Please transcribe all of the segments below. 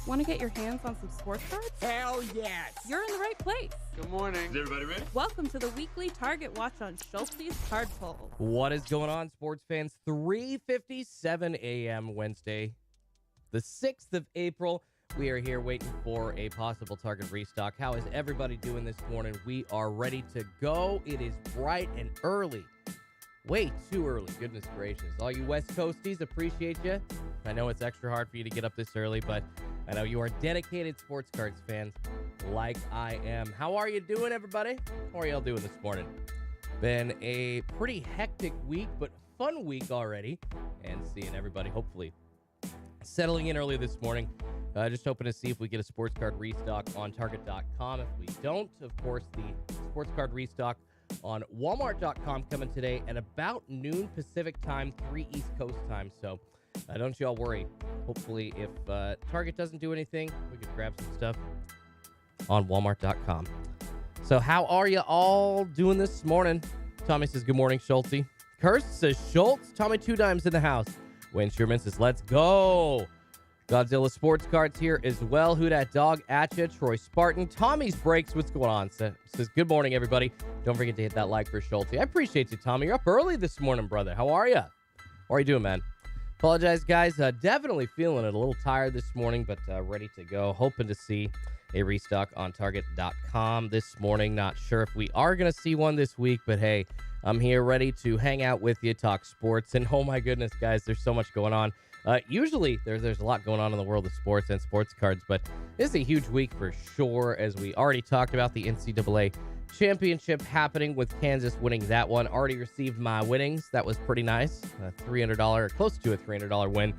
Want to get your hands on some sports cards? Hell yes! You're in the right place. Good morning. Is everybody ready? Welcome to the weekly Target Watch on Schultz's Card Pull. What is going on, sports fans? 3:57 a.m. Wednesday, the 6th of April. We are here waiting for a possible Target restock. How is everybody doing this morning? We are ready to go. It is bright and early. Way too early, goodness gracious. All you West Coasties, appreciate you. I know it's extra hard for you to get up this early, but I know you are dedicated sports cards fans like I am. How are you doing, everybody? How are y'all doing this morning? Been a pretty hectic week, but fun week already. And seeing everybody hopefully settling in early this morning. Just hoping to see if we get a sports card restock on Target.com. If we don't, of course, the sports card restock on Walmart.com coming today at about noon Pacific time, 3 East Coast time. So don't y'all worry. Hopefully, if Target doesn't do anything, we can grab some stuff on Walmart.com. So how are you all doing this morning? Tommy says, good morning, Schulte. Curse says, Schultz. Tommy Two Dimes in the house. Wayne Sherman says, let's go. Godzilla Sports Cards here as well. Who Dat Dog at ya? Troy Spartan. Tommy's Breaks. What's going on? Says, good morning, everybody. Don't forget to hit that like for Schulte. I appreciate you, Tommy. You're up early this morning, brother. How are you? How are you doing, man? Apologize, guys. Definitely feeling it. A little tired this morning, but ready to go. Hoping to see a restock on Target.com this morning. Not sure if we are going to see one this week, but hey, I'm here ready to hang out with you, talk sports. And oh my goodness, guys, there's so much going on. Usually there's a lot going on in the world of sports and sports cards, but this is a huge week for sure, as we already talked about the NCAA championship happening with Kansas winning that one. Already received my winnings. That was pretty nice. $300, close to a $300 win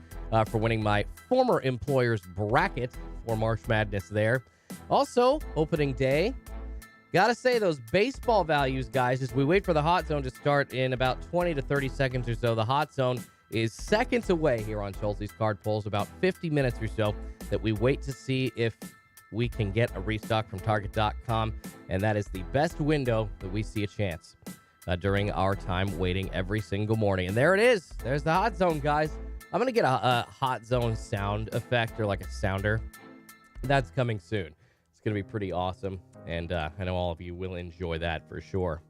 for winning my former employer's bracket for March Madness there. Also, opening day. Gotta say, those baseball values, guys, as we wait for the hot zone to start in about 20 to 30 seconds or so, the hot zone is seconds away here on Schulte's Card Pulls, about 50 minutes or so, that we wait to see if we can get a restock from Target.com, and that is the best window that we see a chance during our time waiting every single morning. And there it is. There's the hot zone, guys. I'm going to get a hot zone sound effect, or like a sounder. That's coming soon. It's going to be pretty awesome, and I know all of you will enjoy that for sure.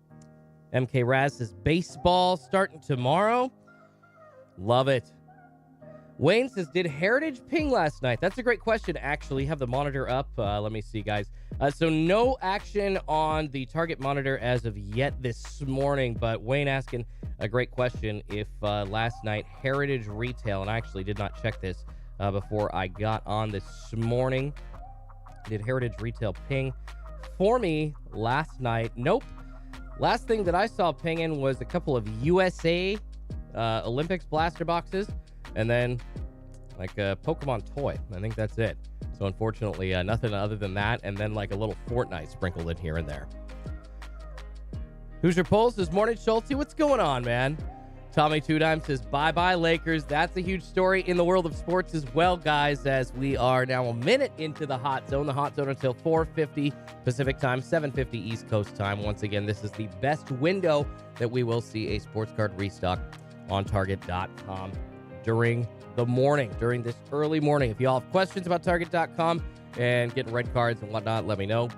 MK Raz says, baseball starting tomorrow. Love it. Wayne says, did Heritage ping last night? That's a great question, actually. Have the monitor up. Let me see, guys. So no action on the Target monitor as of yet this morning, but Wayne asking a great question if last night Heritage Retail, and I actually did not check this before I got on this morning. Did Heritage Retail ping for me last night? Nope. Last thing that I saw pinging was a couple of USA Olympics blaster boxes, and then like a Pokemon toy. I think that's it. So unfortunately, nothing other than that, and then like a little Fortnite sprinkled in here and there. Hoosier Pulse says, morning, Schulte. What's going on, man? Tommy Two Dimes says, bye-bye, Lakers. That's a huge story in the world of sports as well, guys, as we are now a minute into the hot zone. The hot zone until 4:50 Pacific time, 7:50 East Coast time. Once again, this is the best window that we will see a sports card restock on Target.com during the morning, during this early morning. If you all have questions about Target.com and getting red cards and whatnot, let me know.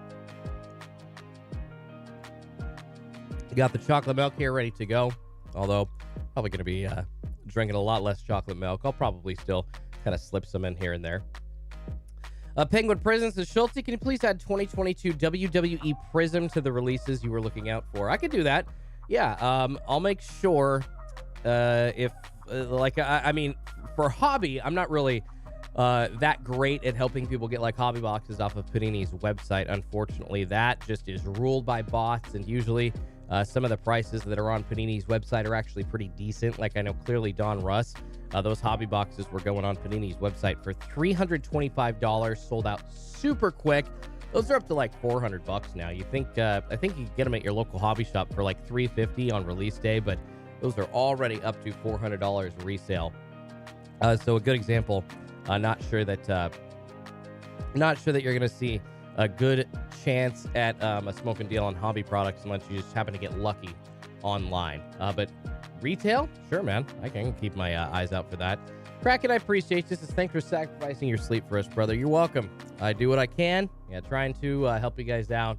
Got the chocolate milk here ready to go, although probably going to be drinking a lot less chocolate milk. I'll probably still kind of slip some in here and there. Penguin Prizm says, Schulte, can you please add 2022 WWE Prizm to the releases you were looking out for? I could do that. Yeah, I'll make sure. I mean, for hobby, I'm not really that great at helping people get like hobby boxes off of Panini's website. Unfortunately, that just is ruled by bots, and usually some of the prices that are on Panini's website are actually pretty decent. Like I know clearly Don Russ, those hobby boxes were going on Panini's website for $325, sold out super quick. Those are up to like $400 now. You think I think you can get them at your local hobby shop for like $350 on release day, but those are already up to $400 resale. So a good example. Not sure that you're going to see a good chance at a smoking deal on hobby products unless you just happen to get lucky online. But retail, sure, man. I can keep my eyes out for that. Kraken, I appreciate this. Thanks for sacrificing your sleep for us, brother. You're welcome. I do what I can. Yeah, trying to help you guys out.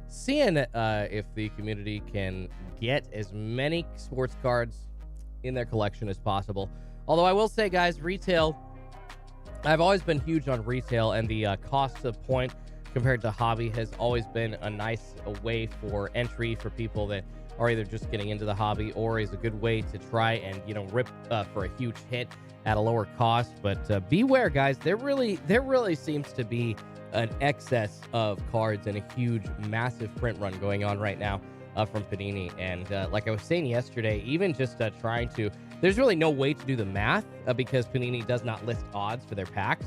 Seeing if the community can get as many sports cards in their collection as possible. Although I will say, guys, retail, I've always been huge on retail, and the cost of point compared to hobby has always been a nice way for entry for people that are either just getting into the hobby or is a good way to try and, rip for a huge hit at a lower cost. But beware, guys, there really seems to be an excess of cards and a huge, massive print run going on right now from Panini. And like I was saying yesterday, even just trying to, there's really no way to do the math because Panini does not list odds for their packs.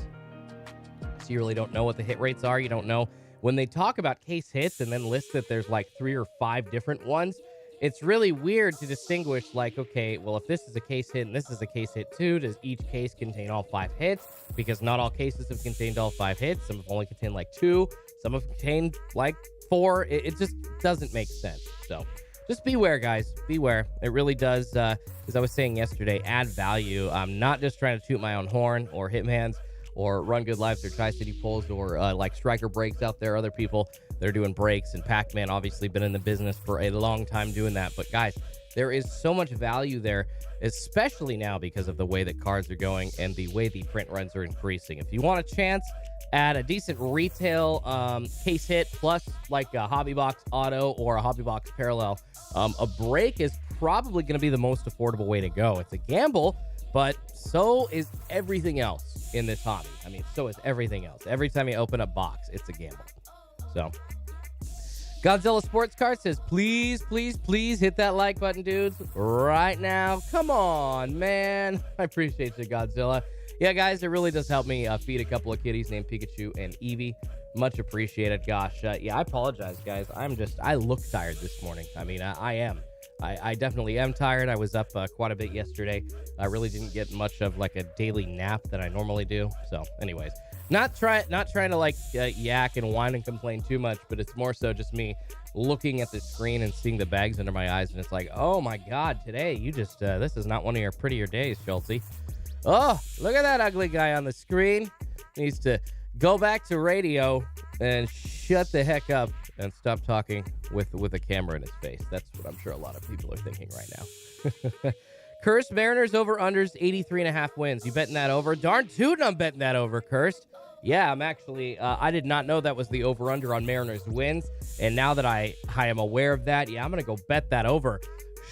So you really don't know what the hit rates are. You don't know when they talk about case hits and then list that there's like 3 or 5 different ones. It's really weird to distinguish, like, okay, well, if this is a case hit and this is a case hit too, does each case contain all 5 hits? Because not all cases have contained all 5 hits. Some have only contained like 2. Some have contained like 4. It just doesn't make sense. So just beware, guys. Beware. It really does, as I was saying yesterday, add value. I'm not just trying to toot my own horn or Hitmans or Run Good Lives or Tri-City Pulls or like Striker Breaks out there. Other people, they're doing breaks, and Pac-Man obviously been in the business for a long time doing that. But guys, there is so much value there, especially now because of the way that cards are going and the way the print runs are increasing. If you want a chance at a decent retail case hit plus like a Hobby Box Auto or a Hobby Box Parallel, a break is probably going to be the most affordable way to go. It's a gamble, but so is everything else in this hobby. I mean, so is everything else. Every time you open a box, it's a gamble. So, Godzilla Sports Card says, please, please, please hit that like button, dudes, right now. Come on, man. I appreciate you, Godzilla. Yeah, guys, it really does help me feed a couple of kitties named Pikachu and Eevee. Much appreciated, gosh. Yeah, I apologize, guys. I look tired this morning. I mean, I am. I definitely am tired. I was up quite a bit yesterday. I really didn't get much of like a daily nap that I normally do. So anyways, not trying to like yak and whine and complain too much, but it's more so just me looking at the screen and seeing the bags under my eyes. And it's like, oh my God, today you just, this is not one of your prettier days, Schulte. Oh, look at that ugly guy on the screen. Needs to go back to radio and shut the heck up and stop talking with a camera in his face. That's what I'm sure a lot of people are thinking right now. Cursed Mariners over unders 83.5 wins. You betting that over? Darn tootin', I'm betting that over, Cursed. Yeah, I'm actually, I did not know that was the over under on Mariners wins. And now that I am aware of that, yeah, I'm going to go bet that over.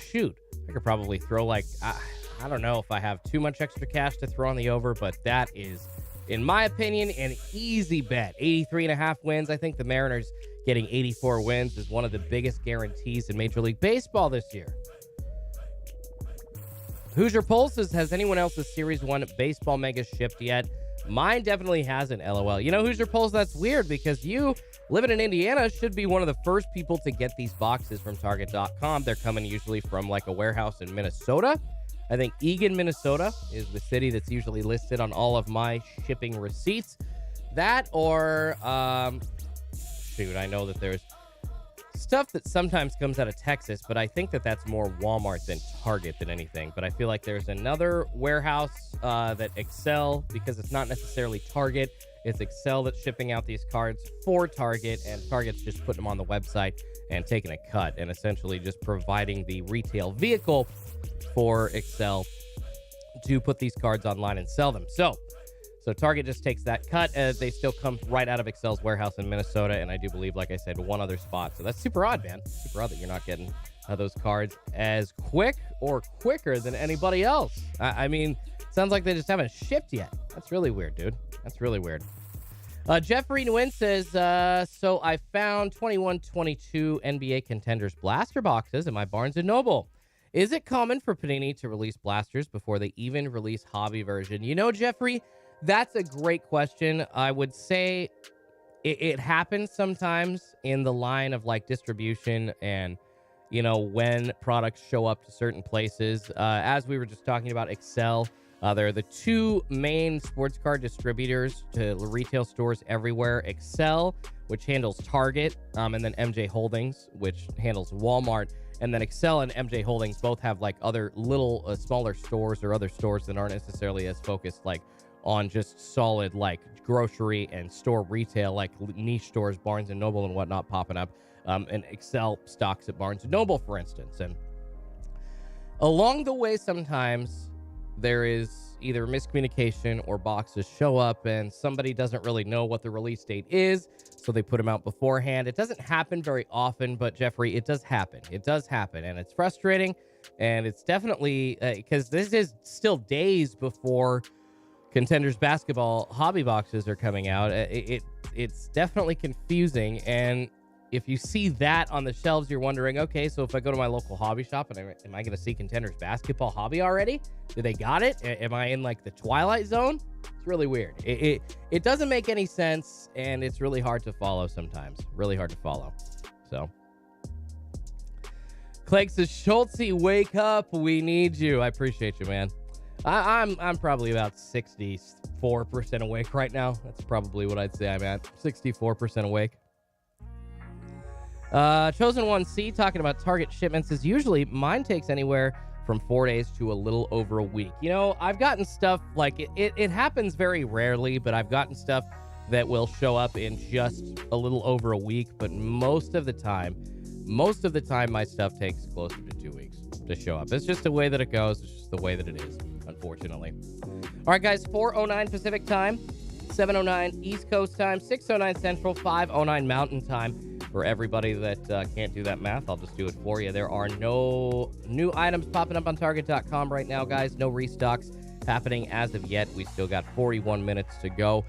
Shoot, I could probably throw like, I don't know if I have too much extra cash to throw on the over, but that is, in my opinion, an easy bet. 83.5 wins. I think the Mariners getting 84 wins is one of the biggest guarantees in Major League Baseball this year. Hoosier Pulses, has anyone else's Series 1 Baseball Megas shipped yet? Mine definitely hasn't, LOL. You know, Hoosier Pulse, that's weird because you, living in Indiana, should be one of the first people to get these boxes from Target.com. They're coming usually from like a warehouse in Minnesota. I think Eagan, Minnesota is the city that's usually listed on all of my shipping receipts. That or, shoot, I know that there's stuff that sometimes comes out of Texas, but I think that that's more Walmart than Target than anything. But I feel like there's another warehouse that Excel, because it's not necessarily Target, it's Excel that's shipping out these cards for Target, and Target's just putting them on the website and taking a cut and essentially just providing the retail vehicle for Excel to put these cards online and sell them. So Target just takes that cut. They still come right out of Excel's warehouse in Minnesota, and I do believe, like I said, one other spot. So that's super odd, man. Super odd that you're not getting those cards as quick or quicker than anybody else. I mean, sounds like they just haven't shipped yet. That's really weird, dude. That's really weird. Jeffrey Nguyen says, so I found 21-22 NBA Contenders blaster boxes in my Barnes & Noble. Is it common for Panini to release blasters before they even release hobby version? You know, Jeffrey, that's a great question. I would say it happens sometimes in the line of like distribution and, you know, when products show up to certain places. As we were just talking about Excel, they're the two main sports card distributors to retail stores everywhere. Excel, which handles Target, and then MJ Holdings, which handles Walmart. And then Excel and MJ Holdings both have like other little smaller stores or other stores that aren't necessarily as focused like on just solid like grocery and store retail, like niche stores, Barnes and Noble and whatnot popping up. And Excel stocks at Barnes and Noble, for instance. And along the way, sometimes there is either miscommunication or boxes show up and somebody doesn't really know what the release date is, so they put them out beforehand. It doesn't happen very often, but Jeffrey, it does happen. It does happen, and it's frustrating, and it's definitely because this is still days before Contenders basketball hobby boxes are coming out. It's definitely confusing, and if you see that on the shelves, you're wondering, okay, so if I go to my local hobby shop, and am I going to see Contenders basketball hobby already? Do they got it? Am I in like the Twilight Zone? It's really weird. It doesn't make any sense, and it's really hard to follow sometimes. Really hard to follow. So, Clegg says, Schultzy, wake up. We need you. I appreciate you, man. I'm probably about 64% awake right now. That's probably what I'd say I'm at. 64% awake. Chosen 1C talking about Target shipments is usually mine takes anywhere from 4 days to a little over a week. You know, I've gotten stuff like it happens very rarely, but I've gotten stuff that will show up in just a little over a week. But most of the time, my stuff takes closer to 2 weeks to show up. It's just the way that it goes. It's just the way that it is, unfortunately. All right, guys, 4:09 Pacific time, 7:09 East Coast time, 6:09 Central, 5:09 Mountain time. For everybody that can't do that math, I'll just do it for you. There are no new items popping up on Target.com right now, guys. No restocks happening as of yet. We still got 41 minutes to go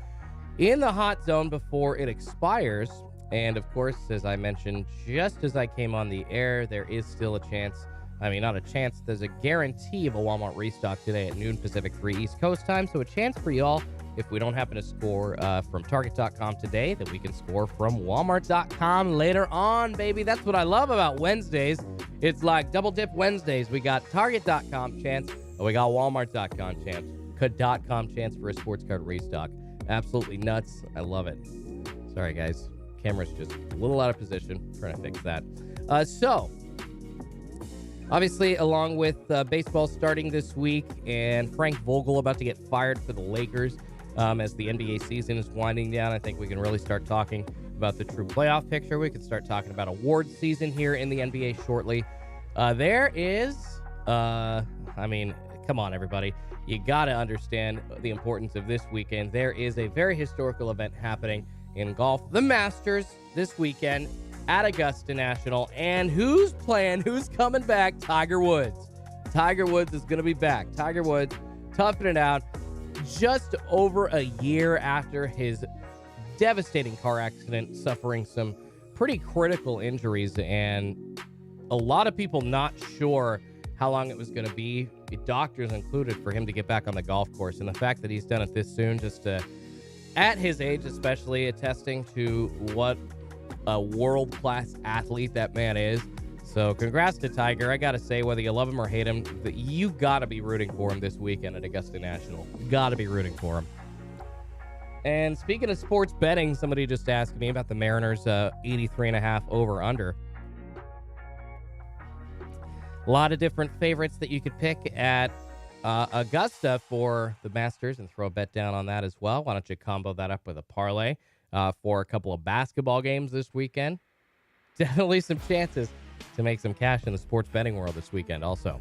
in the hot zone before it expires. And, of course, as I mentioned, just as I came on the air, there is still a chance. I mean, not a chance. There's a guarantee of a Walmart restock today at noon Pacific 3 East Coast time. So a chance for y'all, if we don't happen to score from Target.com today, that we can score from Walmart.com later on, baby. That's what I love about Wednesdays. It's like double dip Wednesdays. We got Target.com chance, and we got Walmart.com chance for a sports card restock. Absolutely nuts. I love it. Sorry, guys. Camera's just a little out of position. I'm trying to fix that. So, obviously, along with baseball starting this week and Frank Vogel about to get fired for the Lakers, as the NBA season is winding down, I think we can really start talking about the true playoff picture. We can start talking about award season here in the NBA shortly. There is, I mean, come on, everybody. You got to understand the importance of this weekend. There is a very historical event happening in golf, the Masters, this weekend at Augusta National. And who's playing? Who's coming back? Tiger Woods. Tiger Woods is going to be back. Tiger Woods toughing it out just over a year after his devastating car accident, suffering some pretty critical injuries, and a lot of people not sure how long it was going to be, doctors included, for him to get back on the golf course. And the fact that he's done it this soon, just at his age especially, attesting to what a world-class athlete that man is. So congrats to Tiger. I got to say, whether you love him or hate him, you got to be rooting for him this weekend at Augusta National. Got to be rooting for him. And speaking of sports betting, somebody just asked me about the Mariners 83.5 over-under. A lot of different favorites that you could pick at Augusta for the Masters and throw a bet down on that as well. Why don't you combo that up with a parlay for a couple of basketball games this weekend? Definitely some chances to make some cash in the sports betting world this weekend also.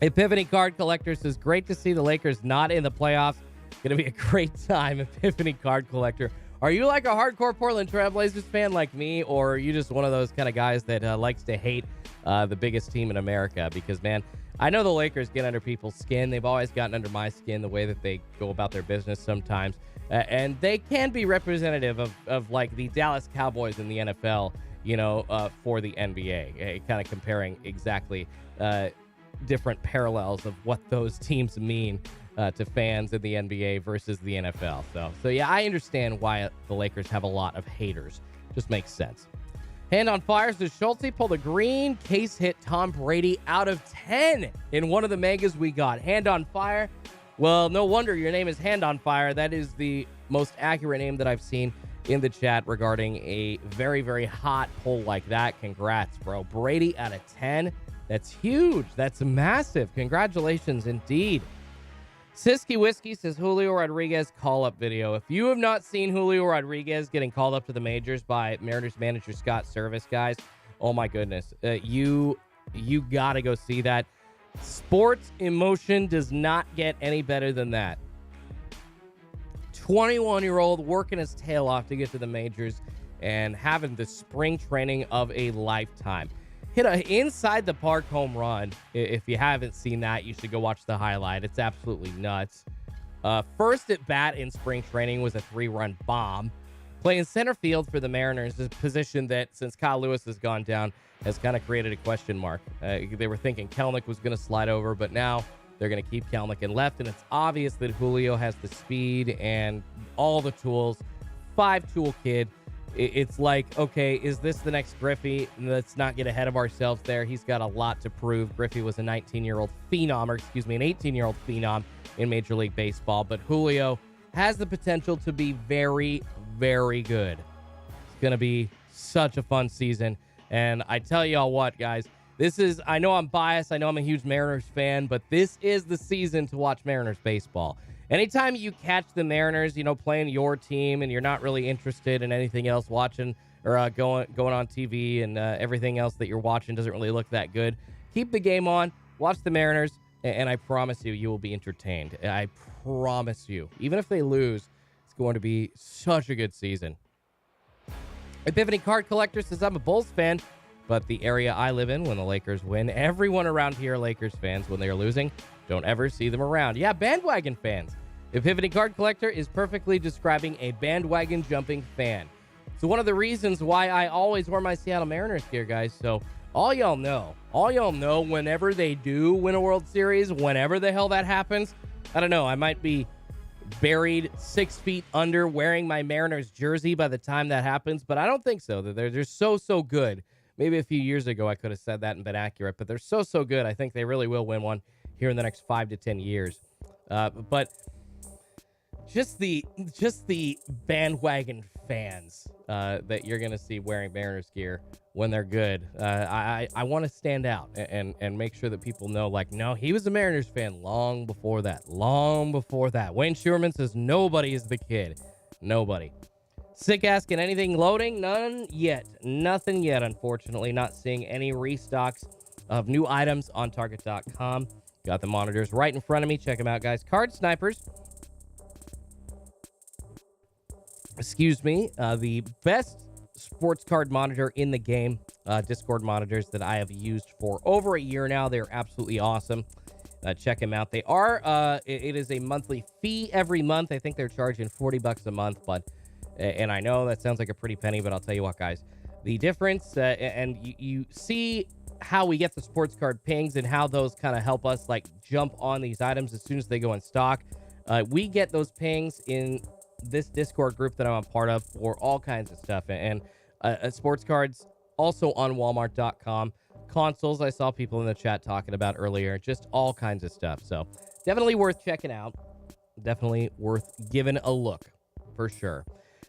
Epiphany Card Collector says, great to see the Lakers not in the playoffs. Going to be a great time, Epiphany Card Collector. Are you like a hardcore Portland Trailblazers fan like me, or are you just one of those kind of guys that likes to hate the biggest team in America? Because, man, I know the Lakers get under people's skin. They've always gotten under my skin, the way that they go about their business sometimes. And they can be representative of like the Dallas Cowboys in the NFL, you know, for the NBA, kind of comparing exactly different parallels of what those teams mean to fans in the NBA versus the NFL. So yeah, I understand why the Lakers have a lot of haters. Just makes sense. Hand on fire, does Schultzy pull the green? Case hit Tom Brady out of 10 in one of the megas we got. Hand on fire. Well, no wonder your name is Hand on Fire. That is the most accurate name that I've seen in the chat regarding a very, very hot poll like that. Congrats, bro. Brady out of 10. That's huge. That's massive. Congratulations indeed. Siski Whiskey says Julio Rodriguez call-up video. If you have not seen Julio Rodriguez getting called up to the majors by Mariners manager Scott Service, guys, oh my goodness. You got to go see that. Sports emotion does not get any better than that. 21-year-old working his tail off to get to the majors and having the spring training of a lifetime. Hit a inside the park home run. If you haven't seen that, you should go watch the highlight. It's absolutely nuts. First at bat in spring training was a 3-run bomb. Playing center field for the Mariners is a position that, since Kyle Lewis has gone down, has kind of created a question mark. They were thinking Kelenic was going to slide over, but now they're going to keep Kelenic in left, and it's obvious that Julio has the speed and all the tools. 5-tool kid. It's like, okay, is this the next Griffey? Let's not get ahead of ourselves there. He's got a lot to prove. Griffey was a 19-year-old phenom, or excuse me, an 18-year-old phenom in Major League Baseball, but Julio has the potential to be very, very good. It's going to be such a fun season, and I tell y'all what, guys, I know I'm biased. I know I'm a huge Mariners fan, but this is the season to watch Mariners baseball. Anytime you catch the Mariners, playing your team and you're not really interested in anything else watching or going on TV and everything else that you're watching doesn't really look that good, keep the game on, watch the Mariners, and I promise you will be entertained. I promise you. Even if they lose, it's going to be such a good season. Epiphany Card Collector says, I'm a Bulls fan, but the area I live in, when the Lakers win, everyone around here are Lakers fans. When they are losing, don't ever see them around. Yeah, bandwagon fans. Epiphany Card Collector is perfectly describing a bandwagon jumping fan. So one of the reasons why I always wear my Seattle Mariners gear, guys. So all y'all know, whenever they do win a World Series, whenever the hell that happens, I don't know, I might be buried 6 feet under wearing my Mariners jersey by the time that happens, but I don't think so. They're just so good. Maybe a few years ago I could have said that and been accurate, but they're so good. I think they really will win one here in the next 5 to 10 years. But just the bandwagon fans that you're going to see wearing Mariners gear when they're good. I want to stand out and make sure that people know, like, no, he was a Mariners fan long before that. Wayne Schuerman says nobody is the kid. Nobody. Sick asking, anything loading? None yet. Nothing yet, unfortunately. Not seeing any restocks of new items on Target.com. Got the monitors right in front of me. Check them out, guys. Card Snipers. Excuse me. The best sports card monitor in the game. Discord monitors that I have used for over a year now. They're absolutely awesome. Check them out. They are, it is a monthly fee every month. I think they're charging $40 a month, but, and I know that sounds like a pretty penny, but I'll tell you what, guys, the difference, and you see how we get the sports card pings and how those kind of help us like jump on these items as soon as they go in stock. We get those pings in this Discord group that I'm a part of for all kinds of stuff, and sports cards also on Walmart.com. Consoles, I saw people in the chat talking about earlier, just all kinds of stuff. So definitely worth checking out. Definitely worth giving a look for sure.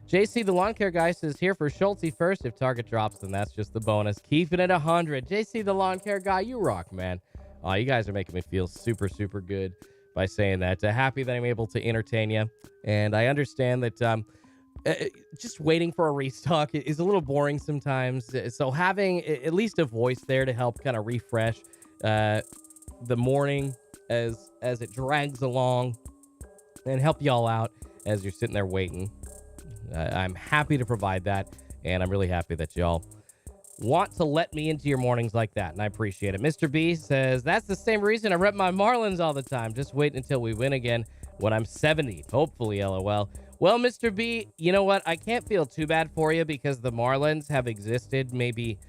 JC, the lawn care guy, says here for Schulte first. If Target drops, then that's just the bonus. Keeping it 100. JC, the lawn care guy, you rock, man. Oh, you guys are making me feel super good by saying that. Happy that I'm able to entertain you. And I understand that just waiting for a restock is a little boring sometimes. So having at least a voice there to help kind of refresh the morning as it drags along and help y'all out as you're sitting there waiting. I'm happy to provide that, and I'm really happy that y'all want to let me into your mornings like that, and I appreciate it. Mr. B says, that's the same reason I rep my Marlins all the time. Just wait until we win again when I'm 70. Hopefully, LOL. Well, Mr. B, you know what? I can't feel too bad for you because the Marlins have existed maybe...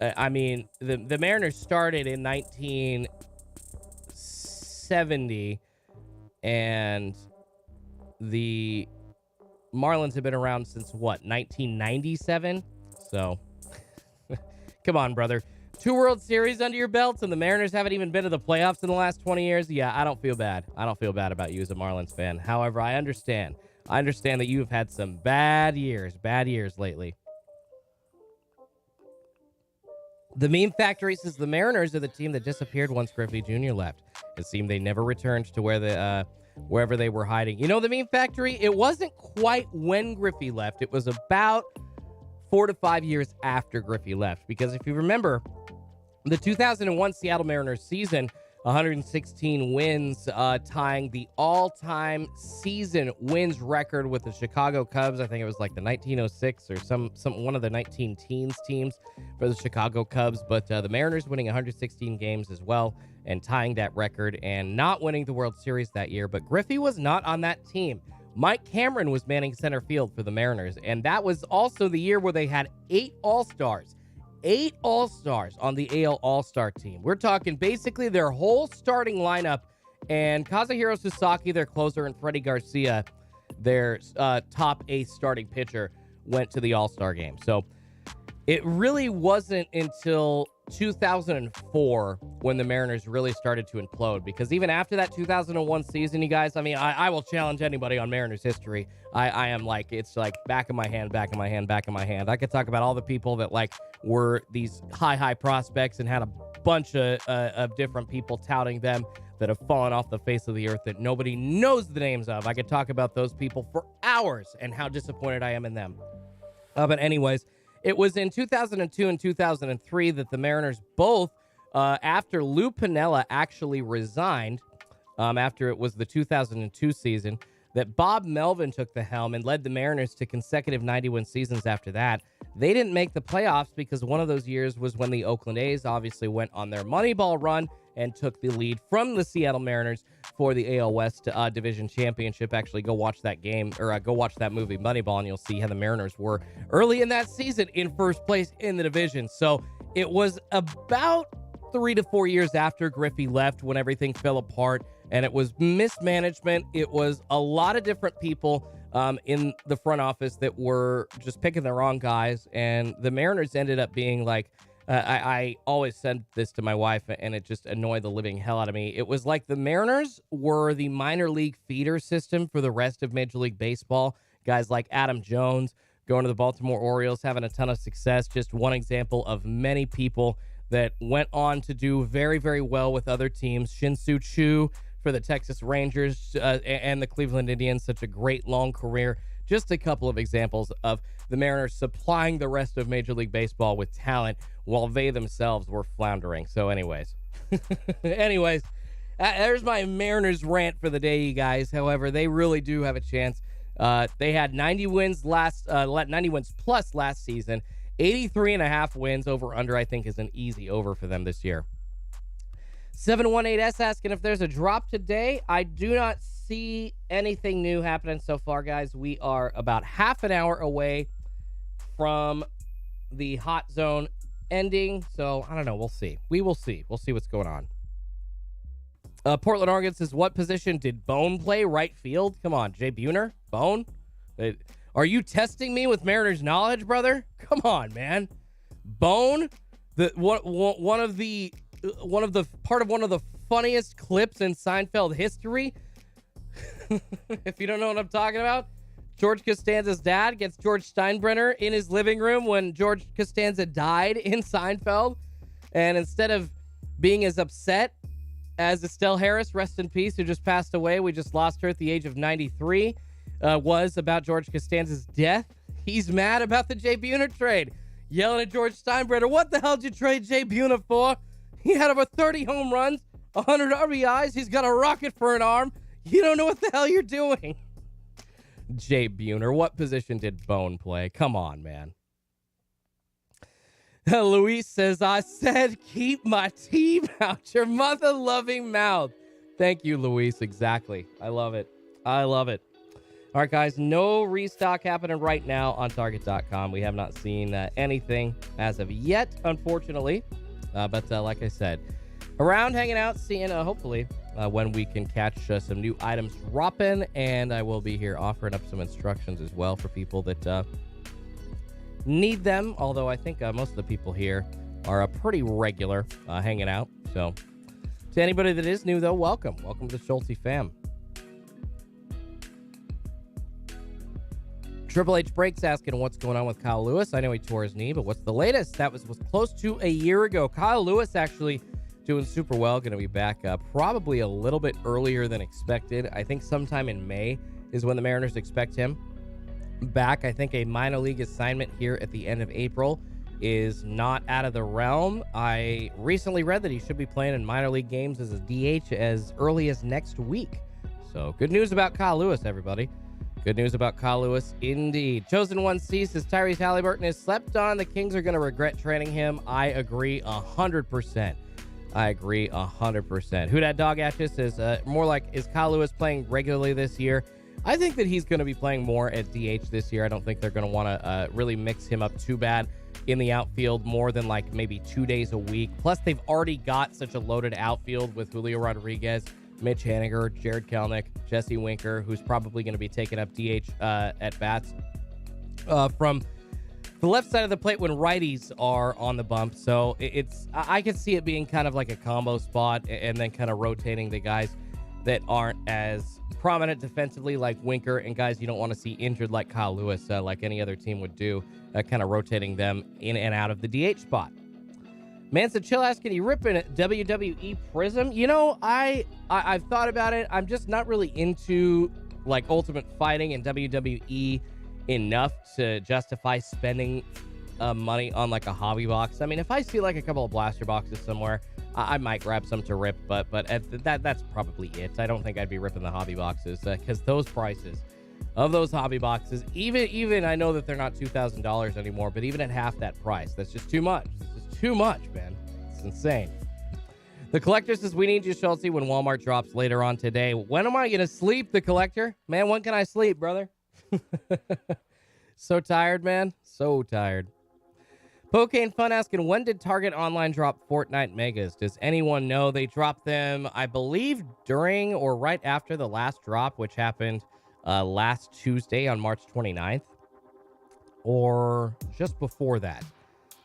the Mariners started in 1970, and the Marlins have been around since, what, 1997? So, come on, brother. 2 World Series under your belts, and the Mariners haven't even been to the playoffs in the last 20 years? Yeah, I don't feel bad. I don't feel bad about you as a Marlins fan. However, I understand. I understand that you've had some bad years lately. The Meme Factory says the Mariners are the team that disappeared once Griffey Jr. left. It seemed they never returned to wherever they were hiding. You know, the Meme Factory, it wasn't quite when Griffey left. It was about 4 to 5 years after Griffey left. Because if you remember, the 2001 Seattle Mariners season, 116 wins, tying the all-time season wins record with the Chicago Cubs. I think it was like the 1906 or one of the 19 teens teams for the Chicago Cubs. But the Mariners winning 116 games as well and tying that record and not winning the World Series that year. But Griffey was not on that team. Mike Cameron was manning center field for the Mariners, and that was also the year where they had 8 All-Stars. 8 All-Stars on the AL All-Star team. We're talking basically their whole starting lineup, and Kazuhiro Sasaki, their closer, and Freddie Garcia, their top ace starting pitcher, went to the All-Star game. So it really wasn't until 2004 when the Mariners really started to implode, because even after that 2001 season, you guys, I mean, I will challenge anybody on Mariners history. I am like, it's like back of my hand. I could talk about all the people that like were these high prospects and had a bunch of different people touting them that have fallen off the face of the earth that nobody knows the names of. I could talk about those people for hours and how disappointed I am in them. But anyways, it was in 2002 and 2003 that the Mariners both, after Lou Piniella actually resigned, after it was the 2002 season, that Bob Melvin took the helm and led the Mariners to consecutive 90-win seasons after that. They didn't make the playoffs because one of those years was when the Oakland A's obviously went on their Moneyball run and took the lead from the Seattle Mariners for the AL West Division Championship. Actually, go watch that game, or go watch that movie Moneyball, and you'll see how the Mariners were early in that season in first place in the division. So it was about 3 to 4 years after Griffey left when everything fell apart, and it was mismanagement. It was a lot of different people in the front office that were just picking the wrong guys, and the Mariners ended up being like, I always said this to my wife, and it just annoyed the living hell out of me. It was like the Mariners were the minor league feeder system for the rest of Major League Baseball. Guys like Adam Jones going to the Baltimore Orioles, having a ton of success. Just one example of many people that went on to do very, very well with other teams. Shin-Soo Choo for the Texas Rangers and the Cleveland Indians, such a great long career. Just a couple of examples of the Mariners supplying the rest of Major League Baseball with talent while they themselves were floundering. So anyways, there's my Mariners rant for the day, you guys. However, they really do have a chance. They had 90 wins 90 wins plus last season. 83.5 wins over under, I think, is an easy over for them this year. 718S asking if there's a drop today. I do not see anything new happening so far, guys. We are about half an hour away from the hot zone ending. So, I don't know. We'll see. We will see. We'll see what's going on. Portland, Oregon says, what position did Bone play? Right field? Come on, Jay Buhner? Bone? Are you testing me with Mariners knowledge, brother? Come on, man. Bone? One of the funniest clips in Seinfeld history. If you don't know what I'm talking about, George Costanza's dad gets George Steinbrenner in his living room when George Costanza died in Seinfeld. And instead of being as upset as Estelle Harris, rest in peace, who just passed away, we just lost her at the age of 93, was about George Costanza's death, he's mad about the Jay Buhner trade. Yelling at George Steinbrenner, what the hell did you trade Jay Buhner for? He had over 30 home runs, 100 RBIs. He's got a rocket for an arm. You don't know what the hell you're doing. Jay Buhner, what position did Bone play? Come on, man. Luis says, I said, keep my team out your mother-loving mouth. Thank you, Luis. Exactly. I love it. I love it. All right, guys, no restock happening right now on Target.com. We have not seen anything as of yet, unfortunately. But like I said, around hanging out, seeing, hopefully, when we can catch some new items dropping. And I will be here offering up some instructions as well for people that need them. Although I think most of the people here are pretty regular hanging out. So to anybody that is new, though, welcome. Welcome to the Schulte fam. Triple H Breaks asking what's going on with Kyle Lewis. I know he tore his knee, but what's the latest? That was close to a year ago. Kyle Lewis actually doing super well. Going to be back probably a little bit earlier than expected. I think sometime in May is when the Mariners expect him back. I think a minor league assignment here at the end of April is not out of the realm. I recently read that he should be playing in minor league games as a DH as early as next week. So good news about Kyle Lewis, everybody. Good news about Kyle Lewis, indeed. Chosen One C says Tyrese Halliburton is slept on. The Kings are going to regret trading him. I agree 100%. I agree 100%. Who Dat Dog Ashes says more like, is Kyle Lewis playing regularly this year? I think that he's going to be playing more at DH this year. I don't think they're going to want to really mix him up too bad in the outfield more than like maybe 2 days a week. Plus, they've already got such a loaded outfield with Julio Rodriguez, Mitch Haniger, Jared Kelenic, Jesse Winker, who's probably going to be taking up DH at bats from the left side of the plate when righties are on the bump. So I can see it being kind of like a combo spot and then kind of rotating the guys that aren't as prominent defensively like Winker and guys you don't want to see injured like Kyle Lewis, like any other team would do, kind of rotating them in and out of the DH spot. Mansa Chill asking, you ripping WWE Prizm? You know, I've thought about it. I'm just not really into like Ultimate Fighting and WWE enough to justify spending money on like a hobby box. I mean, if I see like a couple of blaster boxes somewhere, I might grab some to rip, but that's probably it. I don't think I'd be ripping the hobby boxes because those prices of those hobby boxes, even I know that they're not $2,000 anymore, but even at half that price, that's just too much. Too much, man. It's insane. The Collector says, we need you, Schulte, when Walmart drops later on today. When am I going to sleep, The Collector? Man, when can I sleep, brother? So tired, man. So tired. POKÉMON Fun asking, when did Target Online drop Fortnite Megas? Does anyone know? They dropped them, I believe, during or right after the last drop, which happened last Tuesday on March 29th, or just before that.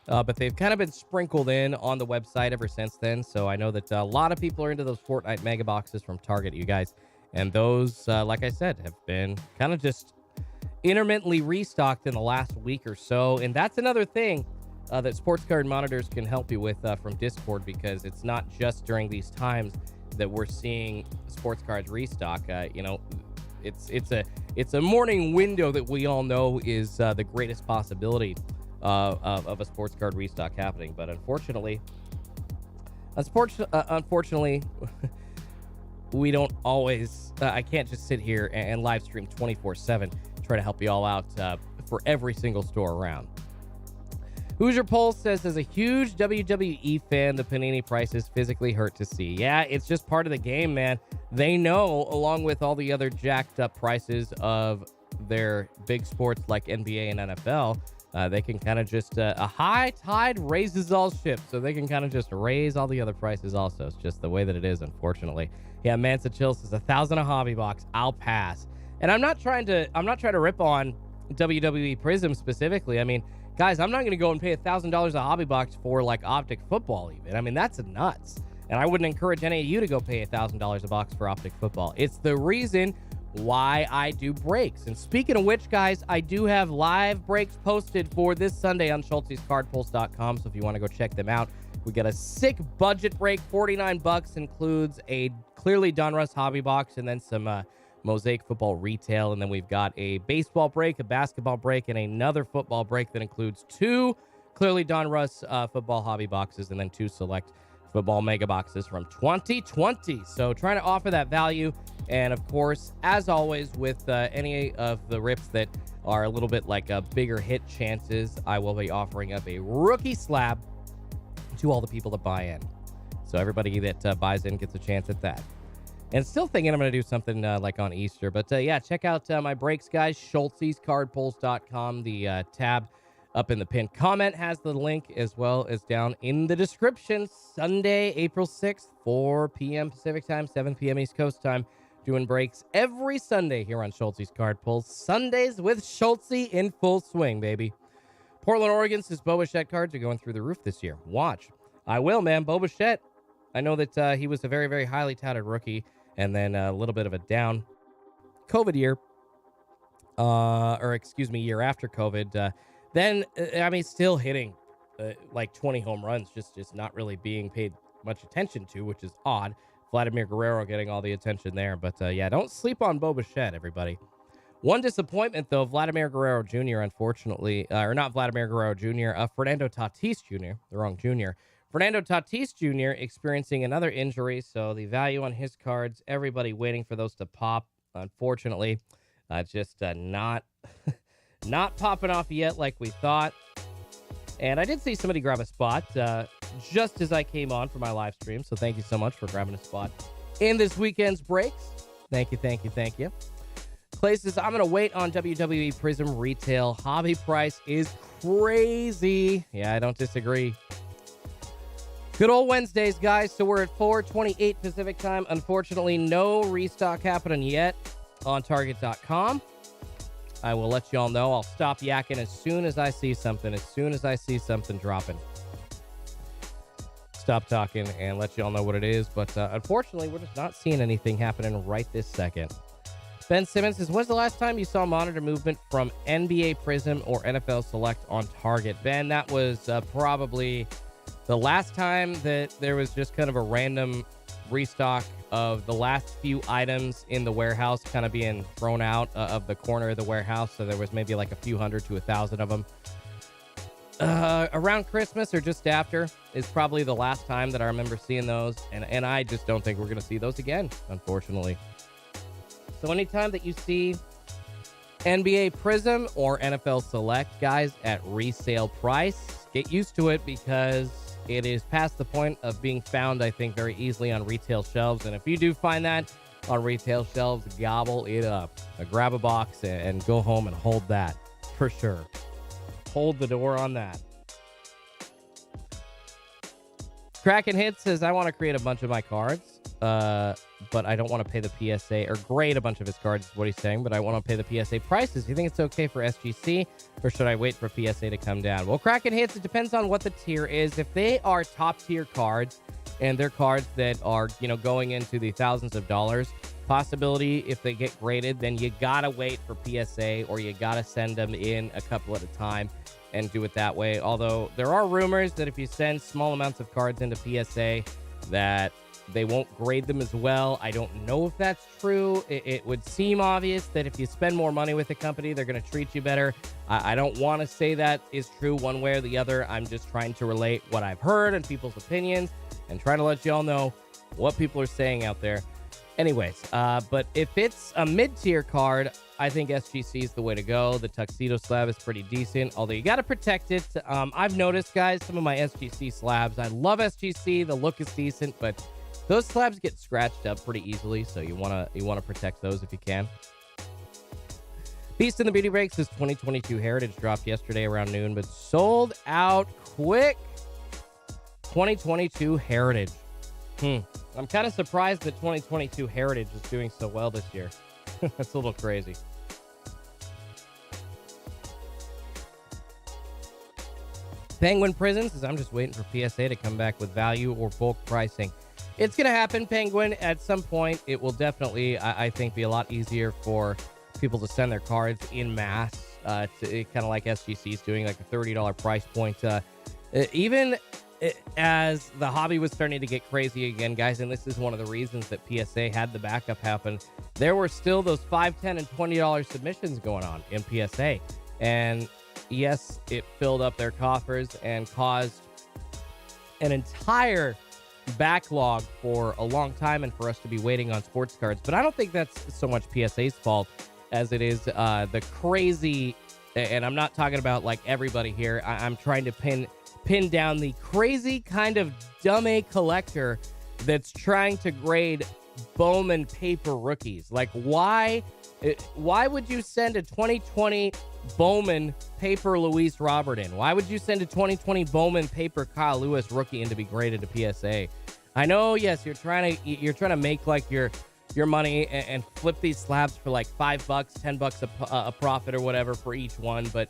But they've kind of been sprinkled in on the website ever since then. So I know that a lot of people are into those Fortnite mega boxes from Target, you guys. And those, like I said, have been kind of just intermittently restocked in the last week or so. And that's another thing that Sports Card Monitors can help you with from Discord, because it's not just during these times that we're seeing sports cards restock. You know, it's a morning window that we all know is the greatest possibility of a sports card restock happening, but unfortunately, we don't always. I can't just sit here and live stream 24/7, try to help you all out for every single store around. Hoosier Pole says, as a huge WWE fan, the Panini prices physically hurt to see. Yeah, it's just part of the game, man. They know, along with all the other jacked up prices of their big sports like NBA and NFL. They can kind of just, a high tide raises all ships, so they can kind of just raise all the other prices also. It's just the way that it is, unfortunately. Yeah, Mansa Chill says, 1,000 a hobby box, I'll pass. And I'm not trying to rip on WWE Prizm specifically. I mean, guys, I'm not going to go and pay $1,000 a hobby box for like Optic Football even. I mean, that's nuts. And I wouldn't encourage any of you to go pay $1,000 a box for Optic Football. It's the reason why I do breaks. And speaking of which, guys, I do have live breaks posted for this Sunday on Schulte'sCardPulse.com. So if you want to go check them out, we got a sick budget break. $49 includes a Clearly Donruss hobby box and then some Mosaic Football retail. And then we've got a baseball break, a basketball break, and another football break that includes 2 Clearly Donruss football hobby boxes and then 2 select football mega boxes from 2020. So trying to offer that value. And of course, as always, with any of the rips that are a little bit like bigger hit chances, I will be offering up a rookie slab to all the people that buy in. So everybody that buys in gets a chance at that. And still thinking I'm going to do something like on Easter. But yeah, check out my breaks, guys. Schulte'sCardPulse.com. The tab up in the pinned comment has the link, as well as down in the description. Sunday, April 6th, 4 p.m. Pacific time, 7 p.m. East Coast time. Doing breaks every Sunday here on Schulte's Card Pulse. Sundays with Schulte in full swing, baby. Portland, Oregon says Bo Bichette cards are going through the roof this year. Watch. I will, man. Bo Bichette. I know that he was a very, very highly touted rookie, and then a little bit of a down COVID year. or excuse me, year after COVID. Then I mean, still hitting like 20 home runs, just not really being paid much attention to, which is odd. Vladimir Guerrero getting all the attention there, but yeah, don't sleep on Bo Bichette, everybody. One disappointment, though, Vladimir Guerrero Jr., unfortunately, or not Vladimir Guerrero Jr., Fernando Tatis Jr., the wrong junior. Fernando Tatis Jr. experiencing another injury, so the value on his cards, everybody waiting for those to pop. Unfortunately, just not not popping off yet like we thought. And I did see somebody grab a spot just as I came on for my live stream, so thank you so much for grabbing a spot in this weekend's breaks. Thank you, thank you, thank you. Places I'm going to wait on WWE Prizm retail. Hobby price is crazy. Yeah, I don't disagree. Good old Wednesdays, guys. So we're at 4:28 Pacific time. Unfortunately, no restock happening yet on Target.com. I will let you all know. I'll stop yakking as soon as I see something. As soon as I see something dropping. Stop talking and let you all know what it is. But unfortunately, we're just not seeing anything happening right this second. Ben Simmons says, when's the last time you saw monitor movement from NBA Prizm or NFL Select on Target? Ben, that was probably the last time that there was just kind of a random restock of the last few items in the warehouse kind of being thrown out of the corner of the warehouse. So there was maybe like a few hundred to 1,000 of them. Around Christmas or just after is probably the last time that I remember seeing those. And I just don't think we're going to see those again, unfortunately. So anytime that you see NBA Prizm or NFL Select, guys, at resale price, get used to it because it is past the point of being found, I think, very easily on retail shelves. And if you do find that on retail shelves, gobble it up. Grab a box and go home and hold that for sure. Hold the door on that. Kraken Hit says, I want to create a bunch of my cards, but I don't want to pay the PSA, or grade a bunch of his cards is what he's saying, but I want to pay the PSA prices. Do you think it's okay for SGC, or should I wait for PSA to come down? Well, Kraken Hits, it depends on what the tier is. If they are top-tier cards, and they're cards that are, going into the thousands of dollars, possibility if they get graded, then you gotta wait for PSA, or you gotta send them in a couple at a time and do it that way. Although there are rumors that if you send small amounts of cards into PSA that they won't grade them as well. I don't know if that's true. It would seem obvious that if you spend more money with a company, they're going to treat you better. I don't want to say that is true one way or the other. I'm just trying to relate what I've heard and people's opinions and trying to let you all know what people are saying out there. Anyways, but if it's a mid-tier card, I think SGC is the way to go. The Tuxedo slab is pretty decent, although you got to protect it. I've noticed, guys, some of my SGC slabs. I love SGC. The look is decent, but those slabs get scratched up pretty easily, so you wanna protect those if you can. Beast in the Beauty Breaks says 2022 Heritage dropped yesterday around noon, but sold out quick. 2022 Heritage. I'm kind of surprised that 2022 Heritage is doing so well this year. That's a little crazy. Penguin Prisons says, I'm just waiting for PSA to come back with value or bulk pricing. It's going to happen, Penguin. At some point, it will definitely, I think, be a lot easier for people to send their cards in mass, to kind of like SGC is doing, like a $30 price point. Even as the hobby was starting to get crazy again, guys, and this is one of the reasons that PSA had the backup happen, there were still those $5, $10, and $20 submissions going on in PSA. And yes, it filled up their coffers and caused an entire backlog for a long time and for us to be waiting on sports cards. But I don't think that's so much PSA's fault as it is the crazy, and I'm not talking about like everybody here. I'm trying to pin down the crazy kind of dumb A collector that's trying to grade Bowman paper rookies. Like, why would you send a 2020 Bowman paper Luis Robert in? Why would you send a 2020 Bowman paper Kyle Lewis rookie in to be graded to PSA? I know, yes, you're trying to make like your money and flip these slabs for like $5, $10 a profit or whatever for each one, but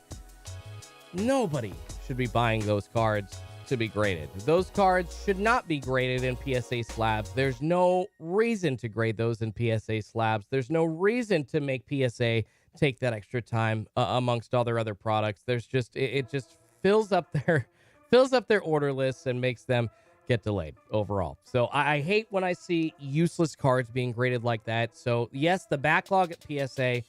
nobody should be buying those cards to be graded. Those cards should not be graded in PSA slabs. There's no reason to grade those in PSA slabs. There's no reason to make PSA take that extra time amongst all their other products. There's just it just fills up their order lists and makes them get delayed overall. So I hate when I see useless cards being graded like that. So yes, the backlog at PSA,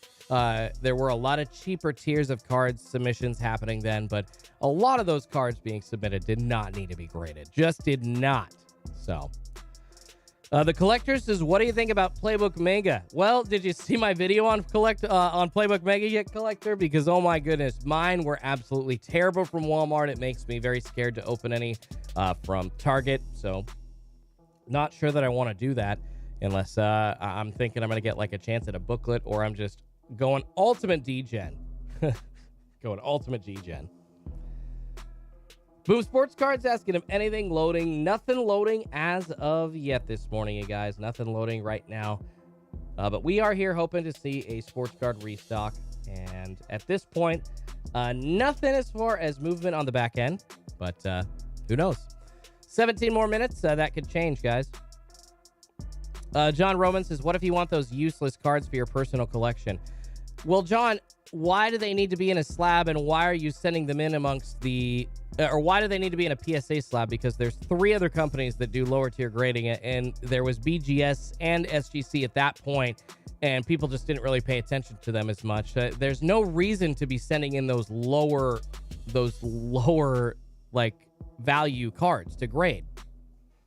there were a lot of cheaper tiers of cards submissions happening then, but a lot of those cards being submitted did not need to be graded. Just did not. So the collector says, what do you think about Playbook Mega? Well, did you see my video on Playbook Mega yet, collector? Because, oh my goodness, mine were absolutely terrible from Walmart. It makes me very scared to open any from Target. So not sure that I want to do that unless I'm thinking I'm going to get like a chance at a booklet, or I'm just going ultimate D-Gen. Going ultimate G-Gen. Boom Sports Cards asking if anything loading. Nothing loading as of yet this morning, you guys. Nothing loading right now. But we are here hoping to see a sports card restock. And at this point, nothing as far as movement on the back end. But who knows? 17 more minutes. That could change, guys. John Roman says, what if you want those useless cards for your personal collection? Well, John, why do they need to be in a slab, and why are you sending them in amongst the... or why do they need to be in a PSA slab? Because there's 3 other companies that do lower tier grading, and there was BGS and SGC at that point, and people just didn't really pay attention to them as much. There's no reason to be sending in those lower like value cards to grade.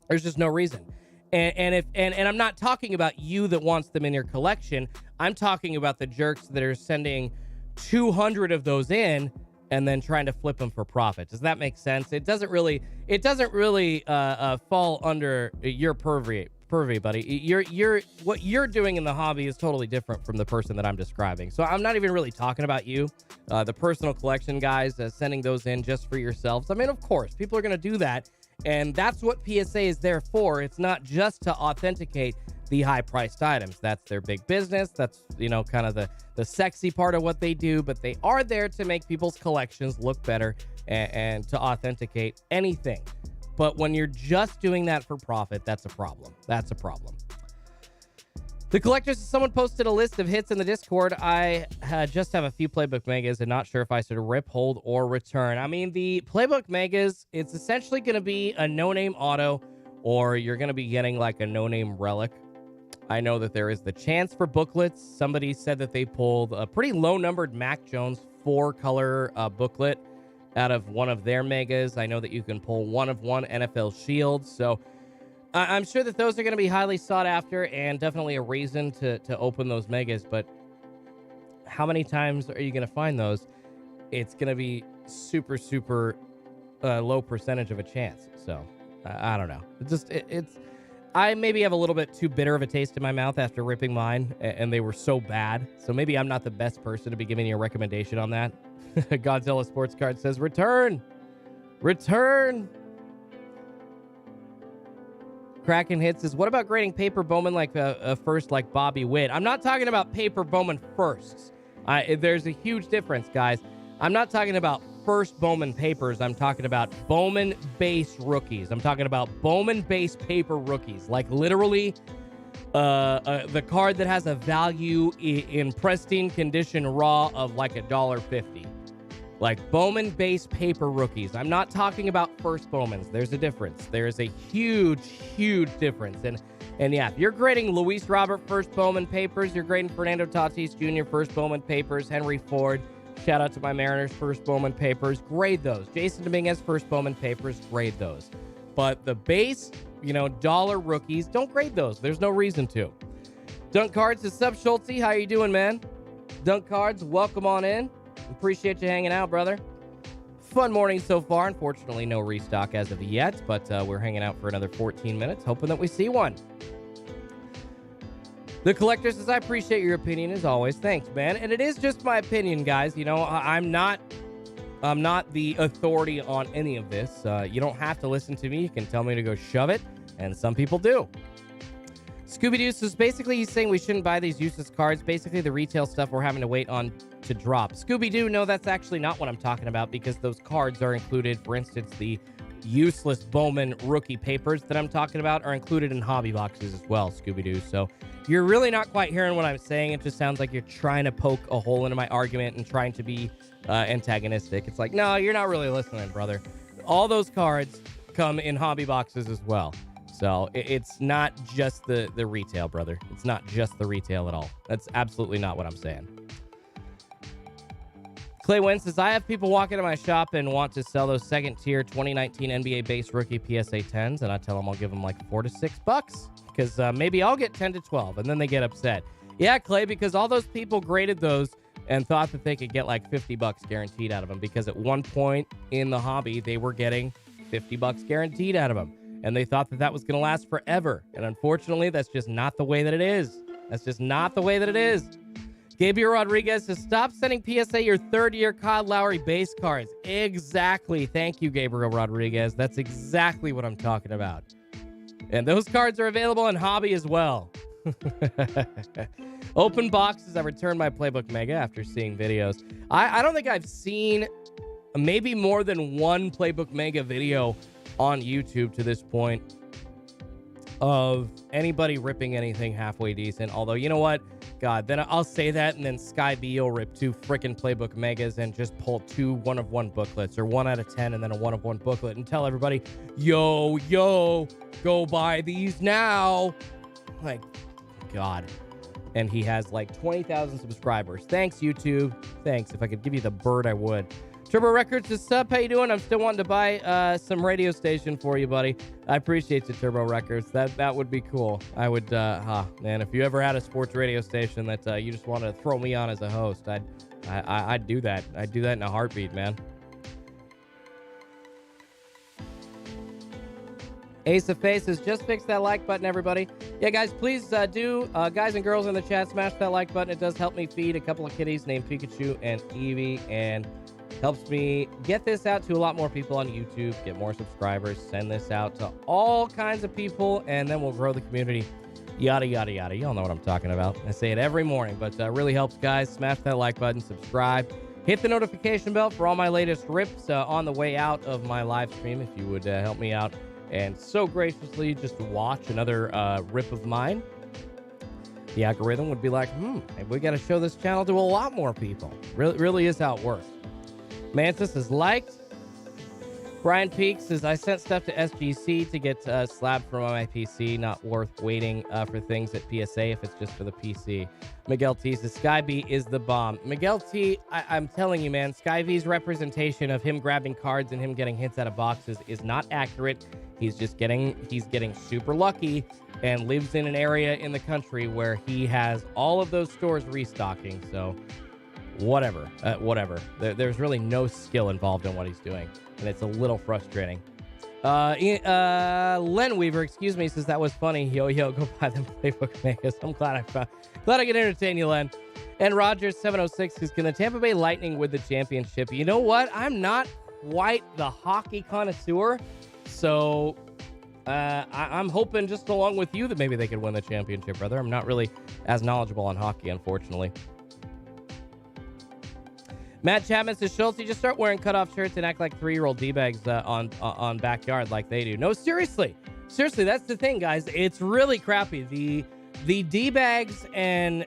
There's just no reason. And I'm not talking about you that wants them in your collection. I'm talking about the jerks that are sending 200 of those in and then trying to flip them for profit. Does that make sense? It doesn't really fall under your purview, buddy. What you're doing in the hobby is totally different from the person that I'm describing. So I'm not even really talking about you, the personal collection guys, sending those in just for yourselves. I mean, of course, people are going to do that, and that's what PSA is there for. It's not just to authenticate the high-priced items. That's their big business. That's, kind of the sexy part of what they do, but they are there to make people's collections look better and to authenticate anything. But when you're just doing that for profit, that's a problem. That's a problem. The collectors, someone posted a list of hits in the Discord. I just have a few Playbook Megas and not sure if I should rip, hold, or return. I mean, the Playbook Megas, it's essentially going to be a no-name auto, or you're going to be getting like a no-name relic. I know that there is the chance for booklets. Somebody said that they pulled a pretty low-numbered Mac Jones 4-color booklet out of one of their Megas. I know that you can pull one of one NFL Shield. So I'm sure that those are going to be highly sought after and definitely a reason to open those Megas. But how many times are you going to find those? It's going to be super, super low percentage of a chance. So I don't know. It's I maybe have a little bit too bitter of a taste in my mouth after ripping mine, and they were so bad. So maybe I'm not the best person to be giving you a recommendation on that. Godzilla Sports Card says, return. Return. Kraken Hits says, what about grading paper Bowman like first like Bobby Witt? I'm not talking about paper Bowman firsts. There's a huge difference, guys. I'm not talking about first Bowman papers. I'm talking about Bowman base rookies. I'm talking about Bowman base paper rookies. Like literally the card that has a value in pristine condition raw of like $1.50. Like Bowman base paper rookies. I'm not talking about first Bowmans. There's a difference. There's a huge, huge difference. And yeah, if you're grading Luis Robert first Bowman papers, you're grading Fernando Tatis Jr. first Bowman papers, Henry Ford, shout out to my Mariners first Bowman papers, grade those. Jason Dominguez first Bowman papers, grade those. But the base, dollar rookies, don't grade those. There's no reason to. Dunk Cards is Sub Schulte. How you doing, man? Dunk Cards, welcome on in. Appreciate you hanging out, brother. Fun morning so far. Unfortunately, no restock as of yet, but we're hanging out for another 14 minutes, hoping that we see one. The collector says, I appreciate your opinion as always. Thanks, man. And it is just my opinion, guys. I'm not the authority on any of this. You don't have to listen to me. You can tell me to go shove it, and some people do. Scooby-Doo says, basically, he's saying we shouldn't buy these useless cards. Basically, the retail stuff we're having to wait on to drop. Scooby-Doo, no, that's actually not what I'm talking about, because those cards are included. For instance, the useless Bowman rookie papers that I'm talking about are included in hobby boxes as well, Scooby-Doo. So you're really not quite hearing what I'm saying. It just sounds like you're trying to poke a hole into my argument and trying to be antagonistic. It's like, no, you're not really listening, brother. All those cards come in hobby boxes as well. So it's not just the retail, brother. It's not just the retail at all. That's absolutely not what I'm saying. Clay Wynn says, I have people walk into my shop and want to sell those second-tier 2019 NBA base rookie PSA 10s, and I tell them I'll give them like $4 to $6 because maybe I'll get 10 to 12, and then they get upset. Yeah, Clay, because all those people graded those and thought that they could get like $50 guaranteed out of them because at one point in the hobby, they were getting $50 guaranteed out of them, and they thought that that was going to last forever, and unfortunately, that's just not the way that it is. That's just not the way that it is. Gabriel Rodriguez says, stop sending PSA your third-year Kyle Lowry base cards. Exactly. Thank you, Gabriel Rodriguez. That's exactly what I'm talking about. And those cards are available in hobby as well. Open boxes. I returned my Playbook Mega after seeing videos. I don't think I've seen maybe more than one Playbook Mega video on YouTube to this point of anybody ripping anything halfway decent. Although, you know what? God, then I'll say that, and then Sky B will rip 2 freaking Playbook Megas and just pull 2 one-of-one booklets, or 1 out of 10 and then a one-of-one booklet, and tell everybody, yo, go buy these now. Like, God. And he has like 20,000 subscribers. Thanks, YouTube. Thanks. If I could give you the bird, I would. Turbo Records, what's up? How you doing? I'm still wanting to buy some radio station for you, buddy. I appreciate you, Turbo Records. That would be cool. I would, man, if you ever had a sports radio station that you just want to throw me on as a host, I'd do that. I'd do that in a heartbeat, man. Ace of Faces, just fix that like button, everybody. Yeah, guys, please do, guys and girls in the chat, smash that like button. It does help me feed a couple of kitties named Pikachu and Eevee, and helps me get this out to a lot more people on YouTube, get more subscribers, send this out to all kinds of people, and then we'll grow the community. Yada, yada, yada. Y'all know what I'm talking about. I say it every morning, but really helps, guys. Smash that like button, subscribe. Hit the notification bell for all my latest rips on the way out of my live stream, if you would help me out and so graciously just watch another rip of mine. The algorithm would be like, maybe we got to show this channel to a lot more people. Really is how it works. Mantis is liked. Brian Peaks says, I sent stuff to SGC to get slabbed from my PC. Not worth waiting for things at PSA if it's just for the PC. Miguel T says, Sky B is the bomb. Miguel T, I'm telling you, man, Sky V's representation of him grabbing cards and him getting hits out of boxes is not accurate. He's getting super lucky and lives in an area in the country where he has all of those stores restocking. So whatever. There's really no skill involved in what he's doing, and it's a little frustrating. Len Weaver, excuse me, says that was funny. Yo, go buy them Playbook Megas. I'm glad I could entertain you, Len. And Rogers 706 says, can the Tampa Bay Lightning win the championship? You know what? I'm not quite the hockey connoisseur, so I'm hoping just along with you that maybe they could win the championship, brother. I'm not really as knowledgeable on hockey, unfortunately. Matt Chapman says, Schultz, you just start wearing cutoff shirts and act like 3-year-old D-bags on backyard like they do. No, seriously, that's the thing, guys. It's really crappy. The D-bags and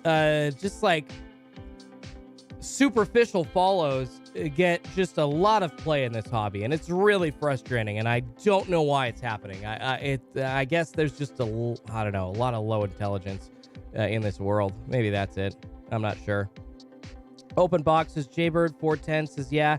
just like superficial follows get just a lot of play in this hobby, and it's really frustrating, and I don't know why it's happening. I guess there's just a lot of low intelligence in this world. Maybe that's it. I'm not sure. Open boxes, Jaybird 410 says, yeah,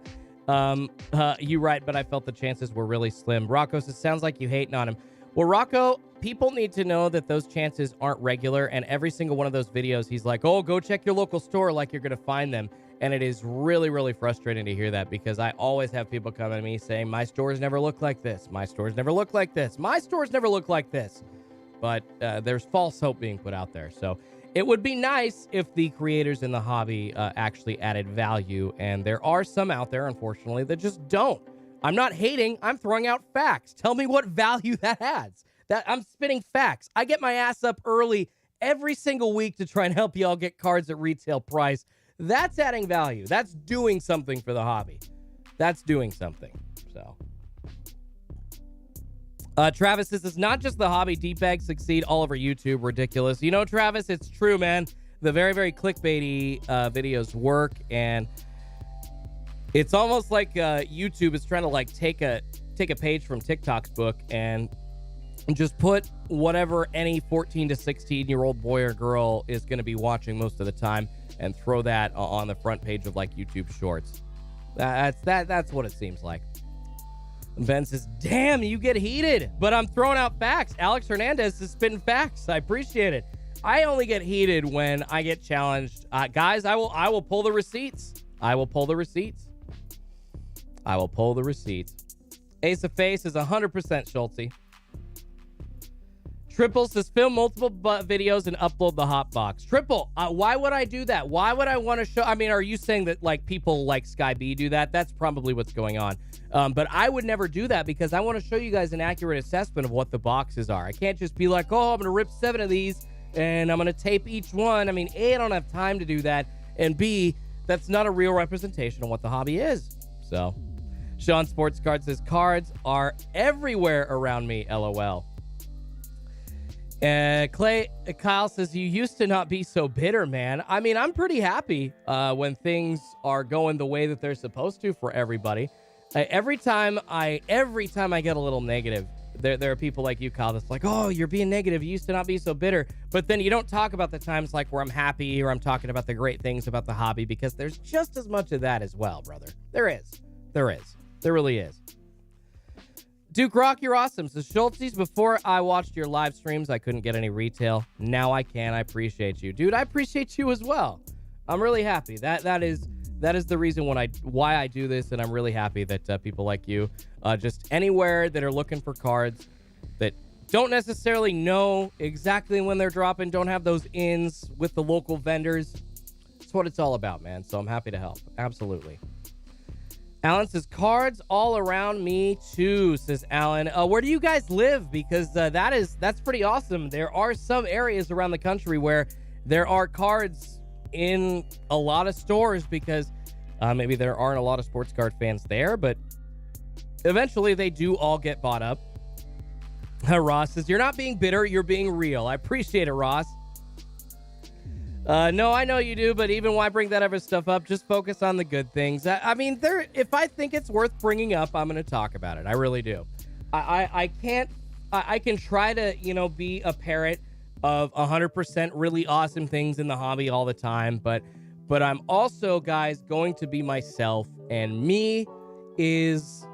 you right, but I felt the chances were really slim. Rocco says, sounds like you hating on him. Well, Rocco, people need to know that those chances aren't regular, and every single one of those videos, he's like, oh, go check your local store like you're going to find them. And it is really, really frustrating to hear that, because I always have people come to me saying, my stores never look like this. My stores never look like this. My stores never look like this. But there's false hope being put out there. So it would be nice if the creators in the hobby actually added value, and there are some out there, unfortunately, that just don't. I'm not hating. I'm throwing out facts. Tell me what value that adds. That I'm spitting facts. I get my ass up early every single week to try and help y'all get cards at retail price. That's adding value. That's doing something for the hobby. That's doing something. So Travis, this is not just the hobby. D-bags succeed all over YouTube. Ridiculous. You know, Travis, it's true, man. The very, very clickbaity videos work, and it's almost like YouTube is trying to like take a page from TikTok's book and just put whatever any 14 to 16-year-old boy or girl is going to be watching most of the time and throw that on the front page of like YouTube Shorts. That's what it seems like. Ben says, damn, you get heated, but I'm throwing out facts. Alex Hernandez is spitting facts. I appreciate it. I only get heated when I get challenged. Guys, I will pull the receipts. I will pull the receipts. I will pull the receipts. Ace of Face is 100% Schulte. Triple says, film multiple videos and upload the hotbox. Triple, why would I do that? Why would I want to show? I mean, are you saying that like people like Sky B do that? That's probably what's going on. But I would never do that because I want to show you guys an accurate assessment of what the boxes are. I can't just be like, oh, I'm going to rip 7 of these and I'm going to tape each one. I mean, A, I don't have time to do that. And B, that's not a real representation of what the hobby is. So, Sean Sports Card says, cards are everywhere around me, LOL. Kyle says, you used to not be so bitter, man. I mean, I'm pretty happy when things are going the way that they're supposed to for everybody. Every time I get a little negative, there are people like you, Kyle, that's like, oh, you're being negative. You used to not be so bitter. But then you don't talk about the times like where I'm happy or I'm talking about the great things about the hobby because there's just as much of that as well, brother. There is. There really is. Duke Rock, you're awesome. So Schultz, before I watched your live streams, I couldn't get any retail. Now I can. I appreciate you. Dude, I appreciate you as well. I'm really happy. That is the reason why I do this, and I'm really happy that people like you, just anywhere that are looking for cards that don't necessarily know exactly when they're dropping, don't have those ins with the local vendors. That's what it's all about, man. So I'm happy to help. Absolutely. Alan says, cards all around me too, says Alan. Where do you guys live? Because that's pretty awesome. There are some areas around the country where there are cards in a lot of stores because maybe there aren't a lot of sports card fans there, but eventually they do all get bought up. Ross says, you're not being bitter, you're being real. I appreciate it, Ross. No, I know you do, but even why bring that other stuff up? Just focus on the good things. I mean, if I think it's worth bringing up, I'm going to talk about it. I really do. I can try to, be a parrot of 100% really awesome things in the hobby all the time, but I'm also, guys, going to be myself, and me is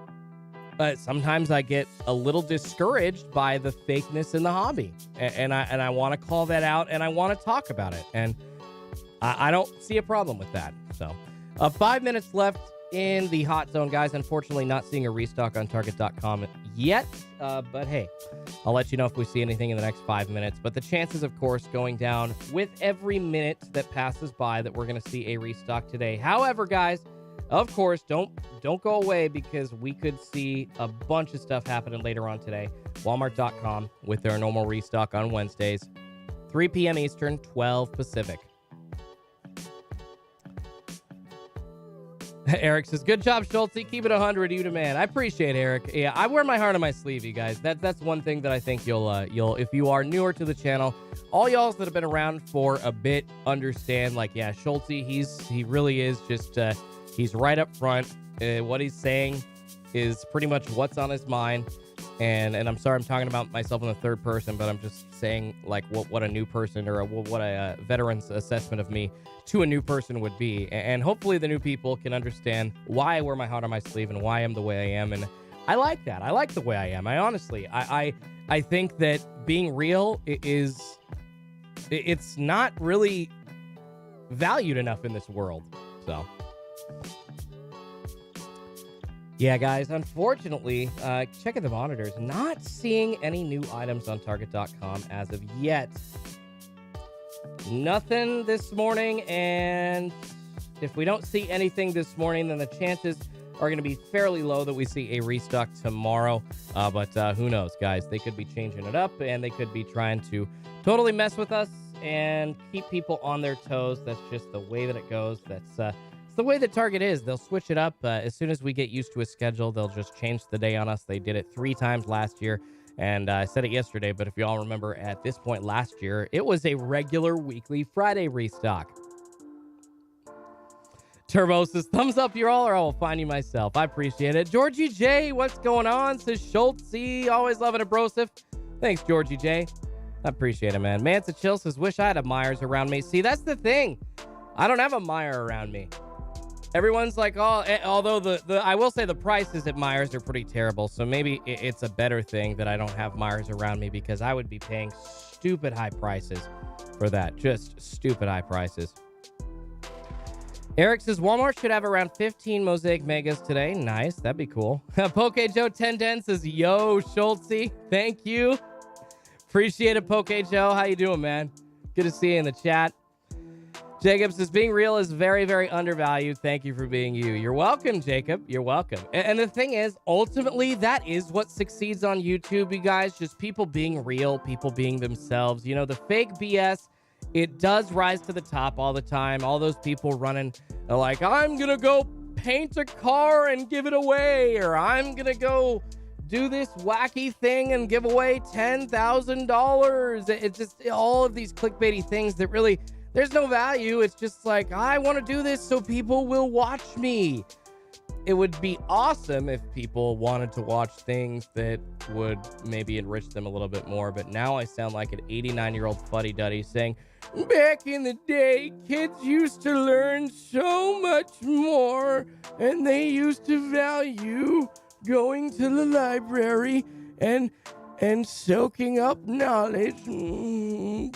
sometimes I get a little discouraged by the fakeness in the hobby, and I want to call that out, and I want to talk about it, and I don't see a problem with that. So 5 minutes left in the hot zone, guys. Unfortunately, not seeing a restock on target.com yet, but hey, I'll let you know if we see anything in the next 5 minutes. But the chances, of course, going down with every minute that passes by that we're going to see a restock today. However, guys, of course, don't go away because we could see a bunch of stuff happening later on today. Walmart.com with their normal restock on Wednesdays, 3 p.m. Eastern, 12 Pacific. Eric says, good job, Schultz. Keep it 100, you the man. I appreciate it, Eric. Yeah, I wear my heart on my sleeve, you guys. That's one thing that I think you'll if you are newer to the channel, all y'all that have been around for a bit understand, like, yeah, Schultz, he really is just he's right up front. What he's saying is pretty much what's on his mind. And I'm sorry I'm talking about myself in the third person, but I'm just saying like what a new person or what a veteran's assessment of me to a new person would be. And hopefully the new people can understand why I wear my heart on my sleeve and why I'm the way I am. And I like that. I like the way I am. I honestly, I think that being real it's not really valued enough in this world. So yeah, guys, unfortunately, checking the monitors, not seeing any new items on Target.com as of yet. Nothing this morning, and if we don't see anything this morning, then the chances are going to be fairly low that we see a restock tomorrow. But who knows, guys? They could be changing it up, and they could be trying to totally mess with us and keep people on their toes. That's just the way that it goes. That's the way that Target is. They'll switch it up as soon as we get used to a schedule. They'll just change the day on us. They did it 3 times last year, And I said it yesterday, but if you all remember, at this point last year, it was a regular weekly Friday restock. Turbo says, thumbs up, you all, or I will find you myself. I appreciate it. Georgie J, what's going on? Says Schultzy, always loving a brosif. Thanks, Georgie J. I appreciate it, man. Mansa Chill says, wish I had a Myers around me. See, that's the thing. I don't have a Meyer around me. Everyone's like, oh, although the I will say the prices at Myers are pretty terrible. So maybe it's a better thing that I don't have Myers around me, because I would be paying stupid high prices for that. Just stupid high prices. Eric says, Walmart should have around 15 Mosaic Megas today. Nice. That'd be cool. Poke Joe 1010 says, yo, Schultzy. Thank you. Appreciate it, Poke Joe. How you doing, man? Good to see you in the chat. Jacob says, being real is very, very undervalued. Thank you for being you. You're welcome, Jacob. You're welcome. And the thing is, ultimately, that is what succeeds on YouTube, you guys. Just people being real, people being themselves. You know, the fake BS, it does rise to the top all the time. All those people running, they're like, I'm going to go paint a car and give it away, or I'm going to go do this wacky thing and give away $10,000. It's just all of these clickbaity things that really, there's no value. It's just like, I want to do this so people will watch me. It would be awesome if people wanted to watch things that would maybe enrich them a little bit more. But now I sound like an 89-year-old fuddy-duddy saying, back in the day, kids used to learn so much more, and they used to value going to the library and soaking up knowledge.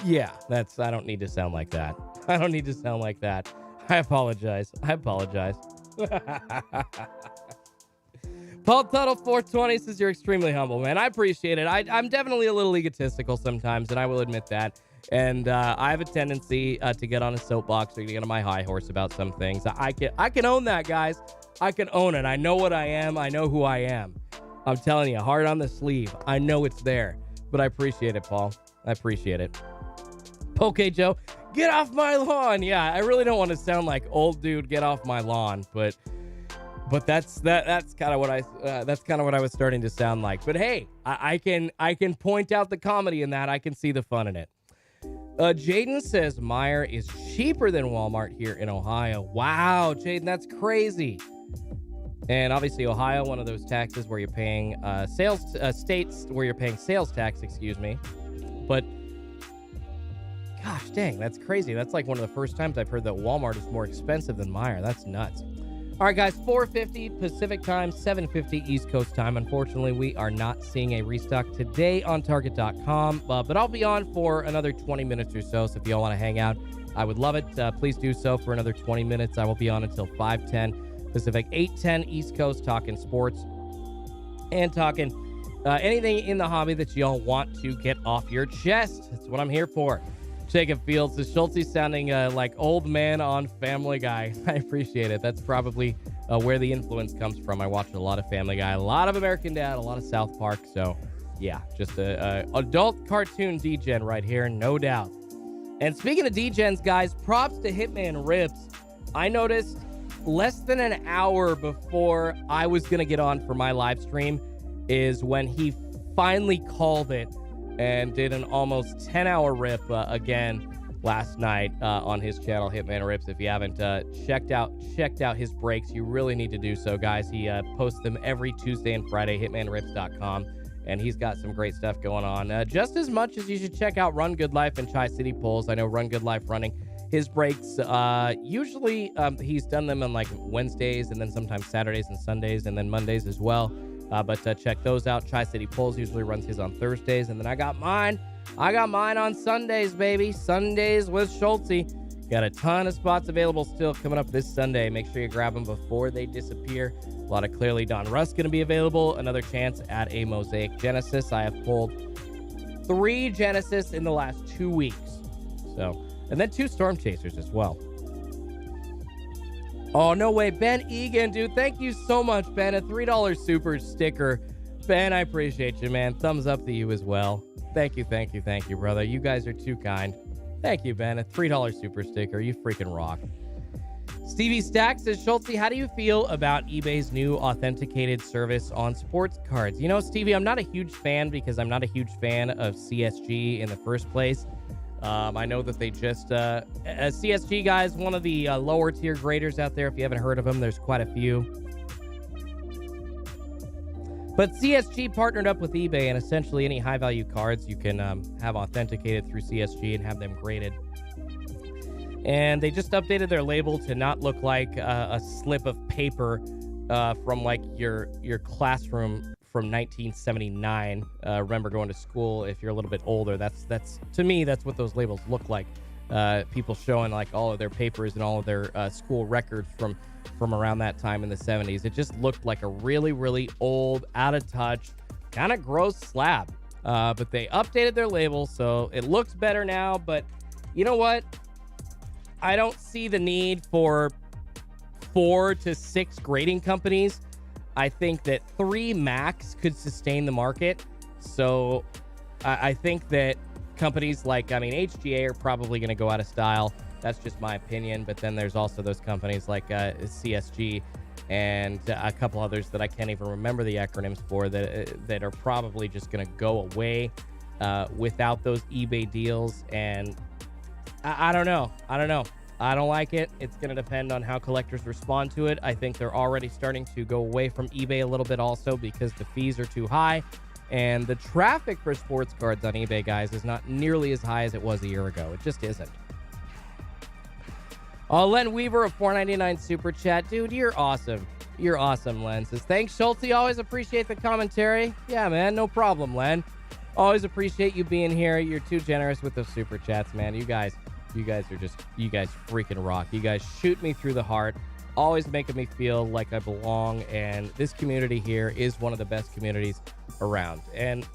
Yeah, I don't need to sound like that. I don't need to sound like that. I apologize. Paul Tuttle 420 says, you're extremely humble, man. I appreciate it. I'm definitely a little egotistical sometimes, and I will admit that. And I have a tendency to get on a soapbox or to get on my high horse about some things. I can own that, guys. I can own it. I know what I am. I know who I am. I'm telling you, hard on the sleeve. I know it's there. But I appreciate it, Paul. I appreciate it. Poke Joe, get off my lawn. Yeah, I really don't want to sound like old dude, get off my lawn, but that's kind of what I was starting to sound like. But hey, I can point out the comedy in that. I can see the fun in it. Jaden says Meijer is cheaper than Walmart here in Ohio. Wow, Jaden, that's crazy. And obviously Ohio, one of those taxes where you're paying states where you're paying sales tax, excuse me. But gosh dang, that's crazy. That's like one of the first times I've heard that Walmart is more expensive than Meijer. That's nuts. All right, guys, 4:50 Pacific time, 7:50 East Coast time. Unfortunately, we are not seeing a restock today on Target.com, but I'll be on for another 20 minutes or so. So if y'all want to hang out, I would love it. Please do so for another 20 minutes. I will be on until 5:10 Pacific, 8:10 East Coast, talking sports and talking anything in the hobby that y'all want to get off your chest. That's what I'm here for. Jacob Fields says, Schultzy sounding like old man on Family Guy. I appreciate it. That's probably where the influence comes from. I watched a lot of Family Guy, a lot of American Dad, a lot of South Park. So, yeah, just a adult cartoon D-Gen right here, no doubt. And speaking of D-Gens, guys, props to Hitman Rips. I noticed less than an hour before I was going to get on for my live stream is when he finally called it and did an almost 10-hour rip again last night on his channel, Hitman Rips. If you haven't checked out his breaks, you really need to do so, guys. He posts them every Tuesday and Friday, hitmanrips.com, and he's got some great stuff going on. Just as much as you should check out Run Good Life and Tri-City Pulls. I know Run Good Life running his breaks. Usually he's done them on like Wednesdays and then sometimes Saturdays and Sundays and then Mondays as well. But check those out. Tri-City Pulls usually runs his on Thursdays. And then I got mine on Sundays, baby. Sundays with Schultzy. Got a ton of spots available still coming up this Sunday. Make sure you grab them before they disappear. A lot of Clearly Don Russ going to be available. Another chance at a Mosaic Genesis. I have pulled 3 Genesis in the last 2 weeks. So, and then 2 Storm Chasers as well. Oh, no way. Ben Egan, dude. Thank you so much, Ben. A $3 super sticker. Ben, I appreciate you, man. Thumbs up to you as well. Thank you, brother. You guys are too kind. Thank you, Ben. A $3 super sticker. You freaking rock. Stevie Stack says, Schulte, how do you feel about eBay's new authenticated service on sports cards? You know, Stevie, I'm not a huge fan because I'm not a huge fan of CSG in the first place. I know that they just, CSG, guys, one of the lower tier graders out there. If you haven't heard of them, there's quite a few. But CSG partnered up with eBay, and essentially any high value cards you can have authenticated through CSG and have them graded. And they just updated their label to not look like a slip of paper from like your classroom from 1979. Remember going to school if you're a little bit older. That's to me, that's what those labels look like. People showing like all of their papers and all of their school records from around that time in the 70s. It just looked like a really, really old, out of touch, kind of gross slab. But they updated their label, so it looks better now. But you know what? I don't see the need for 4 to 6 grading companies. I think that 3 max could sustain the market. So I think that companies like, HGA are probably going to go out of style. That's just my opinion. But then there's also those companies like CSG and a couple others that I can't even remember the acronyms for that are probably just going to go away without those eBay deals. And I don't know. I don't like it. It's going to depend on how collectors respond to it. I think they're already starting to go away from eBay a little bit also because the fees are too high. And the traffic for sports cards on eBay, guys, is not nearly as high as it was a year ago. It just isn't. Len Weaver of $4.99 Super Chat. Dude, you're awesome. You're awesome, Len. Says, thanks, Schulte. Always appreciate the commentary. Yeah, man. No problem, Len. Always appreciate you being here. You're too generous with those Super Chats, man. You guys freaking rock. You guys shoot me through the heart, always making me feel like I belong. And this community here is one of the best communities around. And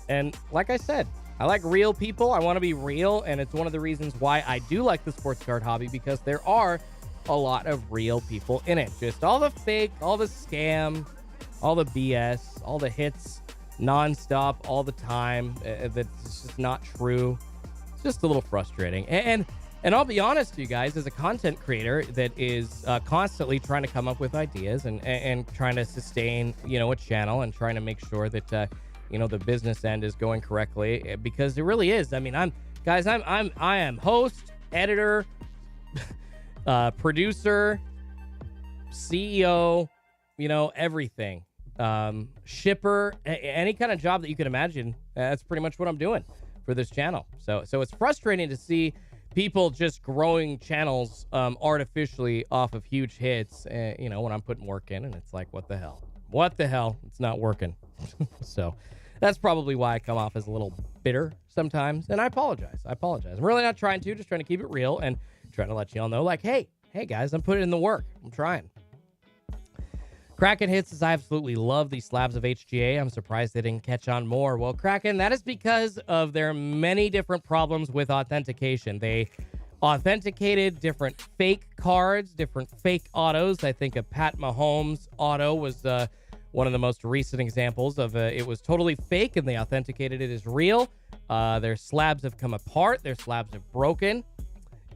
like I said, I like real people. I want to be real. And it's one of the reasons why I do like the sports card hobby, because there are a lot of real people in it. Just all the fake, all the scam, all the BS, all the hits nonstop all the time. That's just not true. It's just a little frustrating. And I'll be honest to you guys, as a content creator that is constantly trying to come up with ideas and trying to sustain, a channel and trying to make sure that, the business end is going correctly, because it really is. I am host, editor, producer, CEO, everything, shipper, any kind of job that you can imagine. That's pretty much what I'm doing for this channel. So it's frustrating to see people just growing channels artificially off of huge hits, when I'm putting work in, and it's like, what the hell? It's not working. So that's probably why I come off as a little bitter sometimes, and I apologize. I'm really not trying to, just trying to keep it real and trying to let y'all know, like, hey guys, I'm putting in the work. I'm trying. Kraken Hits says, I absolutely love these slabs of HGA. I'm surprised they didn't catch on more. Well, Kraken, that is because of their many different problems with authentication. They authenticated different fake cards, different fake autos. I think a Pat Mahomes auto was one of the most recent examples of it was totally fake, and they authenticated it as real. Their slabs have come apart. Their slabs have broken.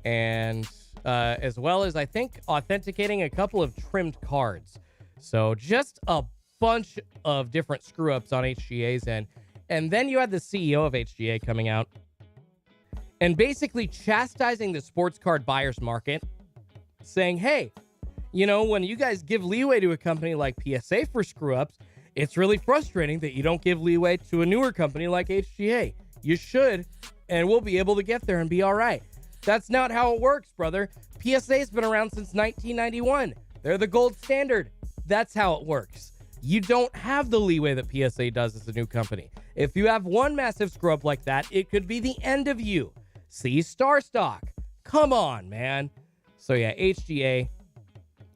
And as well as, I think, authenticating a couple of trimmed cards. So just a bunch of different screw-ups on HGA's end. And then you had the CEO of HGA coming out and basically chastising the sports card buyer's market, saying, hey, when you guys give leeway to a company like PSA for screw-ups, it's really frustrating that you don't give leeway to a newer company like HGA. You should, and we'll be able to get there and be all right. That's not how it works, brother. PSA's been around since 1991. They're the gold standard. That's how it works. You don't have the leeway that PSA does as a new company. If you have one massive screw up like that, it could be the end of you. See Starstock. Come on, man. So yeah, HGA,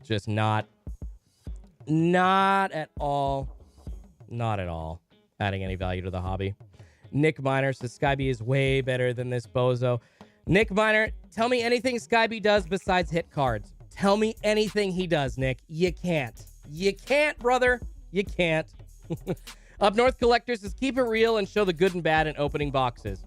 just not at all adding any value to the hobby. Nick Miner says Skybee is way better than this bozo. Nick Miner, tell me anything Skybee does besides hit cards. Tell me anything he does, Nick. You can't. You can't, brother. You can't. Up North Collector says, keep it real and show the good and bad in opening boxes.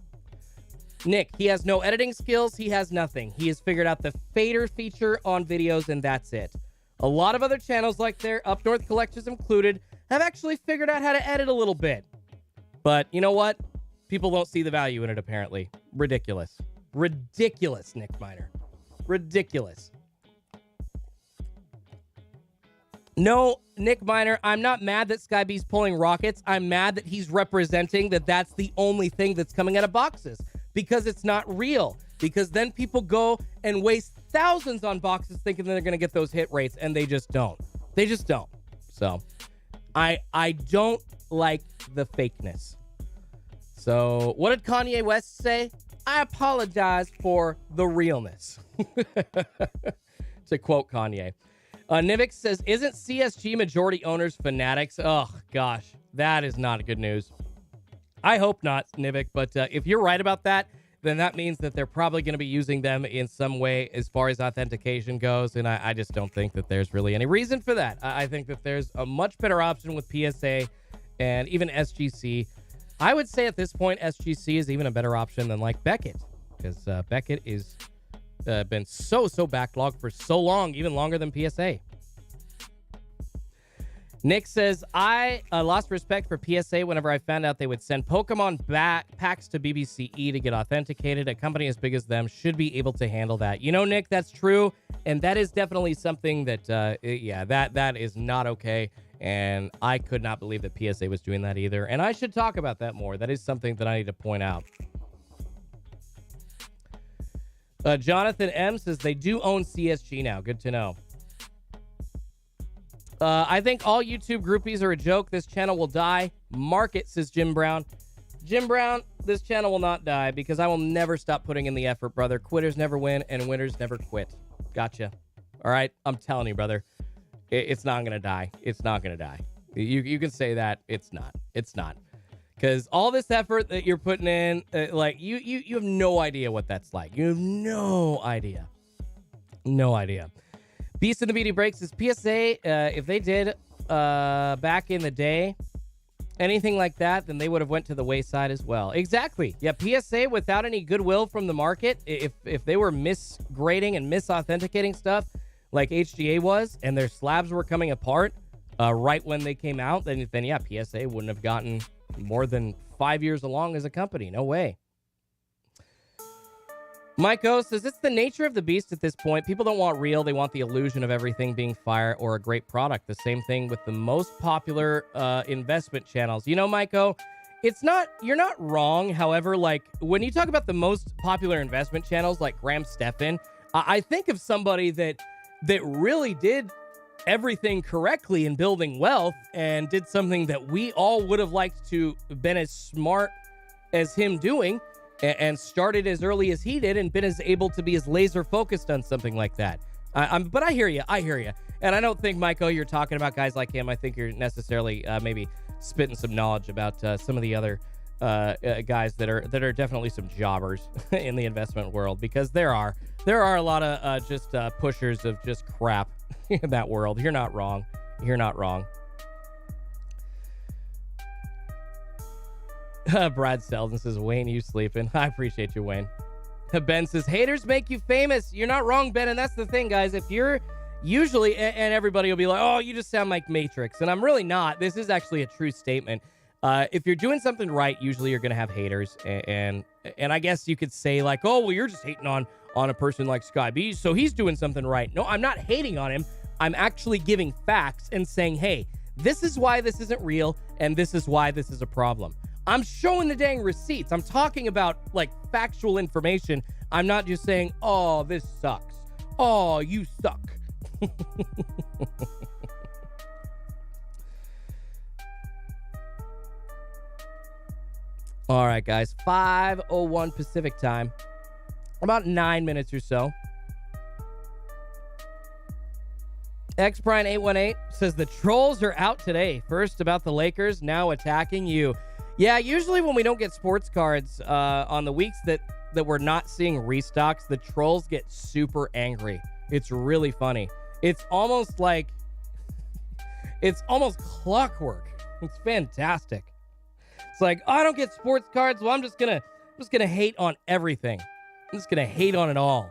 Nick, he has no editing skills. He has nothing. He has figured out the fader feature on videos, and that's it. A lot of other channels like their Up North Collectors included have actually figured out how to edit a little bit. But you know what? People don't see the value in it, apparently. Ridiculous. Ridiculous, Nick Miner. Ridiculous. No, Nick Miner, I'm not mad that Skybee's pulling rockets. I'm mad that he's representing that that's the only thing that's coming out of boxes. Because it's not real. Because then people go and waste thousands on boxes thinking that they're going to get those hit rates, and they just don't. They just don't. So, I don't like the fakeness. So, what did Kanye West say? I apologize for the realness. To quote Kanye. Nivix says, isn't CSG majority owners fanatics? Oh, gosh. That is not good news. I hope not, Nivik, but if you're right about that, then that means that they're probably going to be using them in some way as far as authentication goes, and I just don't think that there's really any reason for that. I think that there's a much better option with PSA and even SGC. I would say at this point, SGC is even a better option than like Beckett, because Beckett is been so backlogged for so long, even longer than PSA. Nick says, I lost respect for PSA whenever I found out they would send Pokemon packs to BBCE to get authenticated. A company as big as them should be able to handle that. You know, Nick, that's true. And that is definitely something that, that is not okay. And I could not believe that PSA was doing that either. And I should talk about that more. That is something that I need to point out. Jonathan M says they do own CSG now. Good to know. I think all YouTube groupies are a joke. This channel will die. Mark it, says Jim Brown. Jim Brown, this channel will not die because I will never stop putting in the effort, brother. Quitters never win and winners never quit. Gotcha. All right? I'm telling you, brother. It's not going to die. It's not going to die. You can say that. It's not. It's not. Because all this effort that you're putting in, you have no idea what that's like. You have no idea. No idea. Beast in the Beauty Breaks is PSA. If they did back in the day anything like that, then they would have went to the wayside as well. Exactly. Yeah, PSA without any goodwill from the market, if they were misgrading and misauthenticating stuff like HGA was, and their slabs were coming apart right when they came out, then yeah, PSA wouldn't have gotten more than 5 years along as a company. No way. Mike O says, it's the nature of the beast at this point. People don't want real. They want the illusion of everything being fire or a great product. The same thing with the most popular investment channels. You know, Mike O, you're not wrong. However, like when you talk about the most popular investment channels like Graham Stephan, I think of somebody that really did everything correctly in building wealth and did something that we all would have liked to have been as smart as him doing, and started as early as he did and been as able to be as laser focused on something like that. But I hear you. And I don't think, Michael, you're talking about guys like him. I think you're necessarily maybe spitting some knowledge about some of the other guys that are definitely some jobbers in the investment world, because there are a lot of just pushers of just crap in that world. You're not wrong. Brad Selden says, Wayne, you sleeping? I appreciate you, Wayne. Ben says, haters make you famous. You're not wrong, Ben, and that's the thing, guys. If you're usually, and everybody will be like, oh, you just sound like Matrix, and I'm really not. This is actually a true statement. If you're doing something right, usually you're going to have haters, and I guess you could say like, oh, well, you're just hating on a person like Sky B, so he's doing something right. No, I'm not hating on him. I'm actually giving facts and saying, hey, this is why this isn't real, and this is why this is a problem. I'm showing the dang receipts. I'm talking about like factual information. I'm not just saying, oh, this sucks. Oh, you suck. All right, guys. 5:01 Pacific time. About 9 minutes or so. XBrian818 says the trolls are out today. First about the Lakers, now attacking you. Yeah, usually when we don't get sports cards on the weeks that we're not seeing restocks, the trolls get super angry. It's really funny. It's almost clockwork. It's fantastic. It's like, oh, I don't get sports cards. Well, I'm just gonna just going to hate on everything. I'm just going to hate on it all.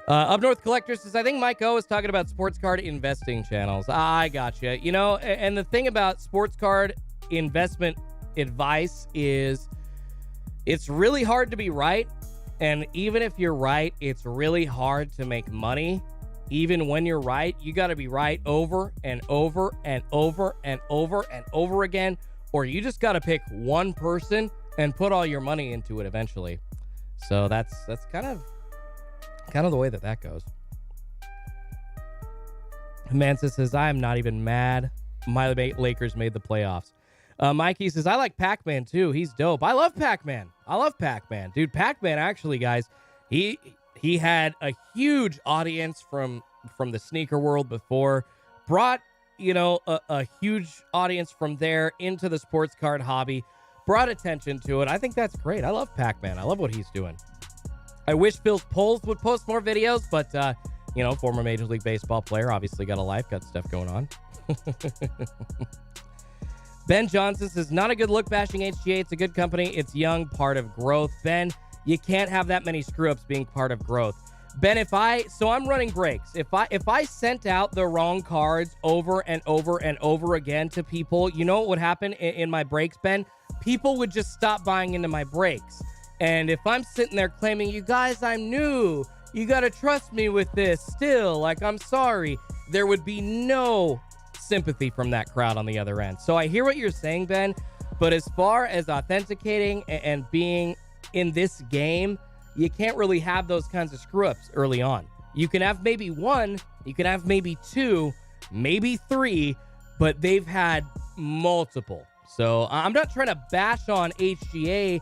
Up North Collector says, I think Mike O is talking about sports card investing channels. I gotcha. You know, and the thing about sports card investment advice is it's really hard to be right. And even if you're right, it's really hard to make money. Even when you're right, you got to be right over and over and over and over and over again, or you just got to pick one person and put all your money into it eventually. So that's kind of the way that goes. Mansa says, I am not even mad. My Lakers made the playoffs. Mikey says, I like Pac-Man too. He's dope. I love Pac-Man. Dude, Pac-Man actually, guys, he had a huge audience from the sneaker world before, brought, you know, a huge audience from there into the sports card hobby, brought attention to it. I think that's great. I love Pac-Man. I love what he's doing. I wish Phil's Polls would post more videos, but, you know, former Major League Baseball player, obviously got a life, got stuff going on. Ben Johnson says, not a good look bashing HGA. It's a good company. It's young, part of growth. Ben, you can't have that many screw-ups being part of growth. Ben, so I'm running breaks. If I sent out the wrong cards over and over and over again to people, you know what would happen in my breaks, Ben? People would just stop buying into my breaks. And if I'm sitting there claiming, you guys, I'm new, you got to trust me with this still, like, I'm sorry, there would be no sympathy from that crowd on the other end. So I hear what you're saying, Ben, but as far as authenticating and being in this game, you can't really have those kinds of screw-ups early on. You can have maybe one, you can have maybe two, maybe three, but they've had multiple. So I'm not trying to bash on HGA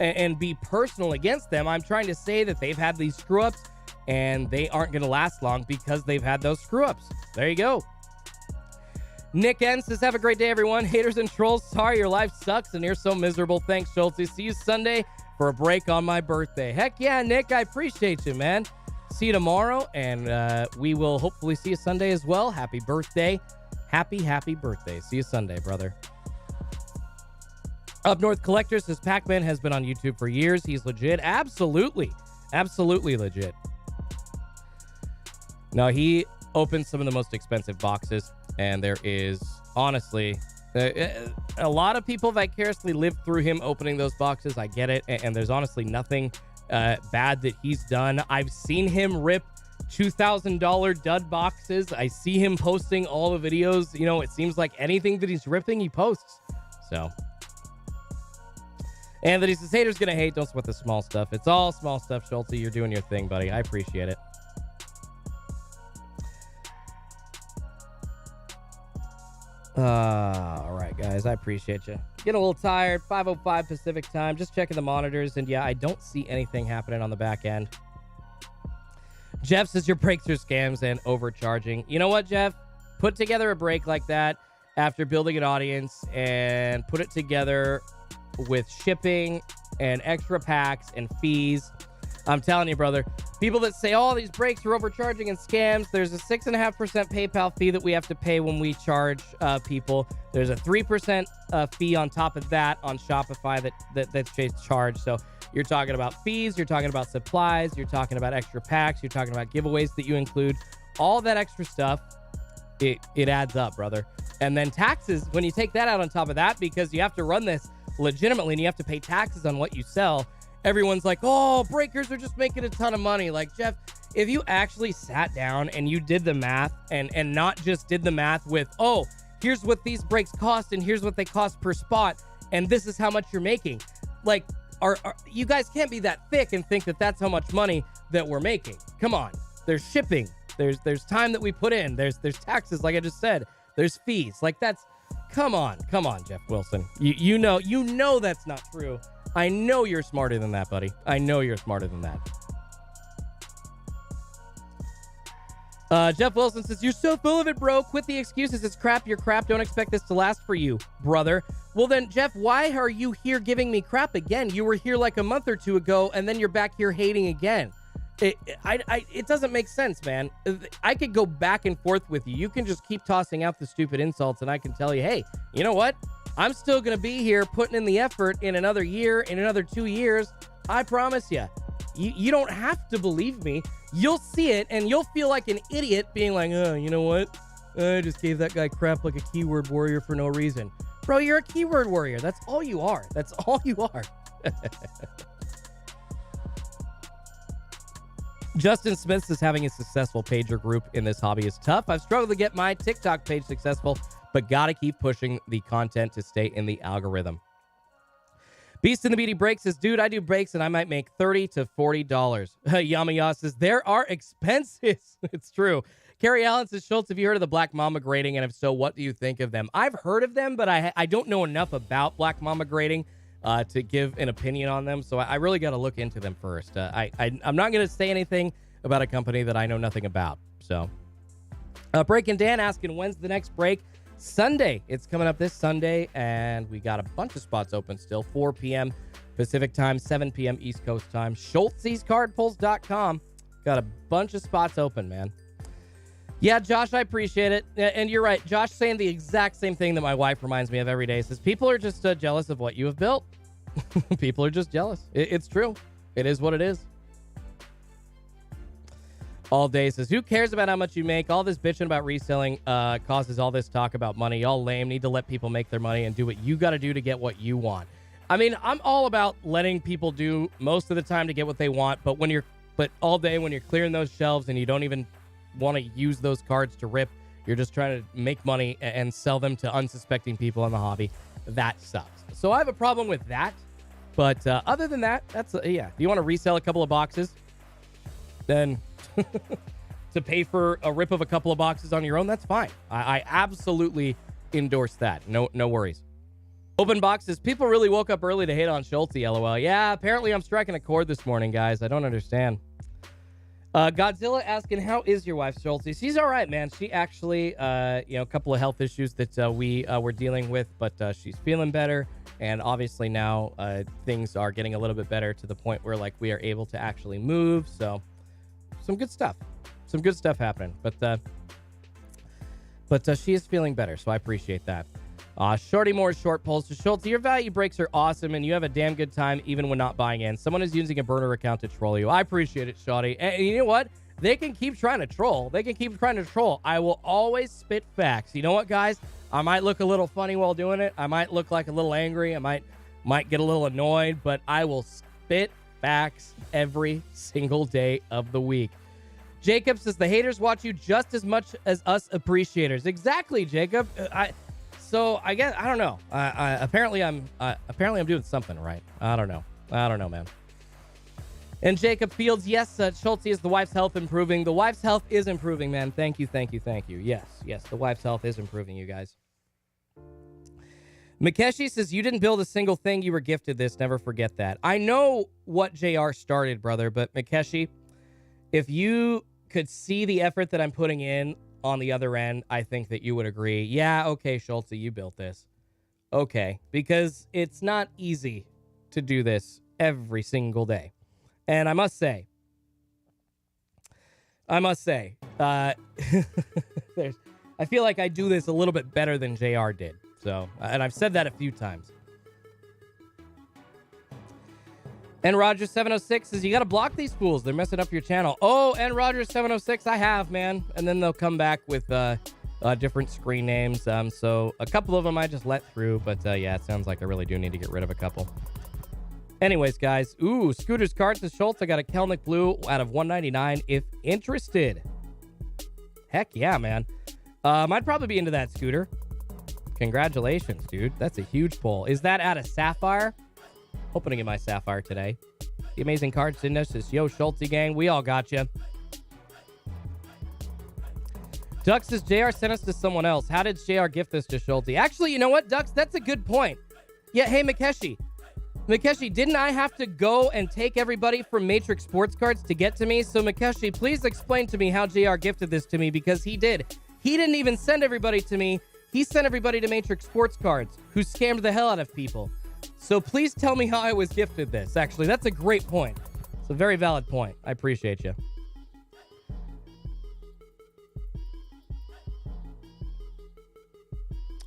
and be personal against them. I'm trying to say that they've had these screw-ups and they aren't going to last long because they've had those screw-ups. There you go. Nick N says, have a great day, everyone. Haters and trolls, sorry your life sucks and you're so miserable. Thanks, Schulte. See you Sunday for a break on my birthday. Heck yeah, Nick, I appreciate you, man. See you tomorrow, and we will hopefully see you Sunday as well. Happy birthday. Happy birthday. See you Sunday, brother. Up North Collector says, Pac-Man has been on YouTube for years. He's legit. Absolutely legit. No, he opens some of the most expensive boxes, and there is, honestly, a lot of people vicariously lived through him opening those boxes. I get it, and there's honestly nothing bad that he's done. I've seen him rip $2,000 dud boxes. I see him posting all the videos. You know, it seems like anything that he's ripping, he posts. So... And that he says, haters gonna hate, don't sweat the small stuff. It's all small stuff, Schulte. You're doing your thing, buddy. I appreciate it. All right, guys. I appreciate you. Getting a little tired. 5:05 Pacific time. Just checking the monitors. And yeah, I don't see anything happening on the back end. Jeff says your breaks are scams and overcharging. You know what, Jeff? Put together a break like that after building an audience and put it together with shipping and extra packs and fees. I'm telling you, brother, people that say all these breaks are overcharging and scams, there's a 6.5% PayPal fee that we have to pay when we charge people. There's a 3% fee on top of that on Shopify that's charged. So you're talking about fees, you're talking about supplies, you're talking about extra packs, you're talking about giveaways that you include. All that extra stuff, it adds up, brother. And then taxes, when you take that out on top of that, because you have to run this legitimately and you have to pay taxes on what you sell, everyone's like, oh, breakers are just making a ton of money. Like, Jeff, if you actually sat down and you did the math and not just did the math with, oh, here's what these breaks cost and here's what they cost per spot and this is how much you're making. Like, you guys can't be that thick and think that that's how much money that we're making. Come on. There's shipping. There's time that we put in. There's taxes, like I just said. There's fees. Like, that's, come on, Jeff Wilson. You know that's not true. I know you're smarter than that, buddy. I know you're smarter than that. Jeff Wilson says, you're so full of it, bro. Quit the excuses. It's crap. You're crap. Don't expect this to last for you, brother. Well, then, Jeff, why are you here giving me crap again? You were here like a month or two ago, and then you're back here hating again. It doesn't make sense, man. I could go back and forth with you. You can just keep tossing out the stupid insults, and I can tell you, hey, you know what? I'm still going to be here putting in the effort in another year, in another 2 years. I promise you. You don't have to believe me. You'll see it, and you'll feel like an idiot being like, oh, you know what? I just gave that guy crap like a keyword warrior for no reason. Bro, you're a keyword warrior. That's all you are. That's all you are. Justin Smith says having a successful pager group in this hobby is tough. I've struggled to get my TikTok page successful, but gotta keep pushing the content to stay in the algorithm. Beast in the Beauty Break says, dude, I do breaks and I might make $30 to $40. Yamaya says, there are expenses. It's true. Carrie Allen says, Schultz, have you heard of the Black Mamba grading? And if so, what do you think of them? I've heard of them, but I don't know enough about Black Mamba grading to give an opinion on them. So I really got to look into them first. I'm not going to say anything about a company that I know nothing about. So Breaking Dan asking, when's the next break? Sunday. It's coming up this Sunday, and we got a bunch of spots open still. 4 p.m. Pacific time, 7 p.m. East Coast time. SchultzesCardPulls.com. Got a bunch of spots open, man. Yeah, Josh, I appreciate it. And you're right. Josh saying the exact same thing that my wife reminds me of every day. Says people are just jealous of what you have built. People are just jealous. It's true. It is what it is. All day says, who cares about how much you make? All this bitching about reselling causes all this talk about money. Y'all lame. Need to let people make their money and do what you got to do to get what you want. I mean, I'm all about letting people do most of the time to get what they want. But all day when you're clearing those shelves and you don't even want to use those cards to rip, you're just trying to make money and sell them to unsuspecting people in the hobby. That sucks. So I have a problem with that. But other than that, that's yeah. If you want to resell a couple of boxes, then to pay for a rip of a couple of boxes on your own, that's fine. I absolutely endorse that. No worries. Open boxes. People really woke up early to hate on Schulte, LOL. Yeah, apparently I'm striking a chord this morning, guys. I don't understand. Godzilla asking, how is your wife, Schulte? She's all right, man. She actually, a couple of health issues that we were dealing with, but she's feeling better. And obviously now things are getting a little bit better to the point where like we are able to actually move. So some good stuff happening, but she is feeling better, so I appreciate that. Shorty Moore's short pulls to Schulte. Your value breaks are awesome, and you have a damn good time even when not buying in. Someone is using a burner account to troll you. I appreciate it, Shorty. And you know what? They can keep trying to troll. I will always spit facts. You know what, guys? I might look a little funny while doing it. I might look like a little angry. I might get a little annoyed, but I will spit facts every single day of the week. Jacob says the haters watch you just as much as us appreciators. Exactly, Jacob. So I guess I don't know. Apparently I'm doing something right. I don't know, man. And Jacob Fields, yes, Schulte, is the wife's health improving? The wife's health is improving, man. Thank you. Yes, the wife's health is improving, you guys. Mikeshi says, you didn't build a single thing. You were gifted this. Never forget that. I know what JR started, brother, but Mikeshi, if you could see the effort that I'm putting in on the other end, I think that you would agree. Yeah, okay, Schulte, you built this. Okay, because it's not easy to do this every single day. And I must say, I feel like I do this a little bit better than JR did. So, and I've said that a few times. And Roger706 says, you got to block these fools. They're messing up your channel. Oh, and Roger706, I have, man. And then they'll come back with different screen names. So a couple of them I just let through. But yeah, it sounds like I really do need to get rid of a couple. Anyways, guys. Ooh, Scooter's card says, Schultz, I got a Kelnick Blue out of 199 if interested. Heck yeah, man. I'd probably be into that, Scooter. Congratulations, dude. That's a huge pull. Is that out of Sapphire? Hoping to get my Sapphire today. The amazing card send says, yo, Schulte gang, we all got you. Dux says, JR sent us to someone else. How did JR gift this to Schulte? Actually, you know what, Dux? That's a good point. Yeah, hey, Mikeshi, didn't I have to go and take everybody from Matrix Sports Cards to get to me? So, Mikeshi, please explain to me how JR gifted this to me, because he did. He didn't even send everybody to me. He sent everybody to Matrix Sports Cards, who scammed the hell out of people. So please tell me how I was gifted this. Actually, that's a great point. It's a very valid point. I appreciate you.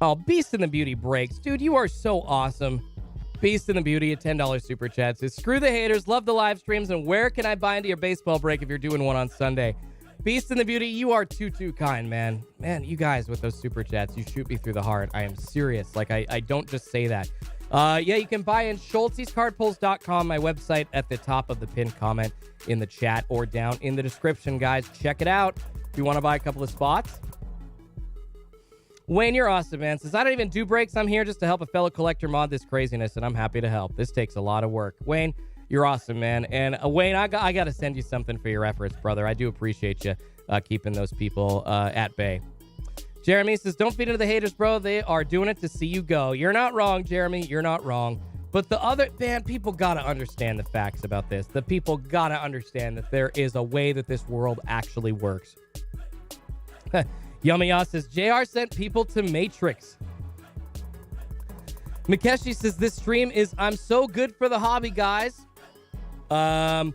Oh, Beast and the Beauty breaks. Dude, you are so awesome. Beast and the Beauty at $10 super chat says, screw the haters, love the live streams, and where can I buy into your baseball break if you're doing one on Sunday? Beast and the Beauty, you are too kind, man. Man, you guys with those super chats, you shoot me through the heart. I am serious. Like, I don't just say that. Yeah, you can buy in SchultzesCardPulls.com, my website, at the top of the pinned comment in the chat or down in the description, guys. Check it out if you want to buy a couple of spots. Wayne, you're awesome, man. Says, I don't even do breaks. I'm here just to help a fellow collector mod this craziness, and I'm happy to help. This takes a lot of work. Wayne, you're awesome, man. And Wayne, I got to send you something for your efforts, brother. I do appreciate you keeping those people at bay. Jeremy says, don't feed into the haters, bro. They are doing it to see you go. You're not wrong, Jeremy. You're not wrong. But the other, man, people got to understand the facts about this. The people got to understand that there is a way that this world actually works. Yummy Yaw says, JR sent people to Matrix. Mikeshi says, this stream is, I'm so good for the hobby, guys. Am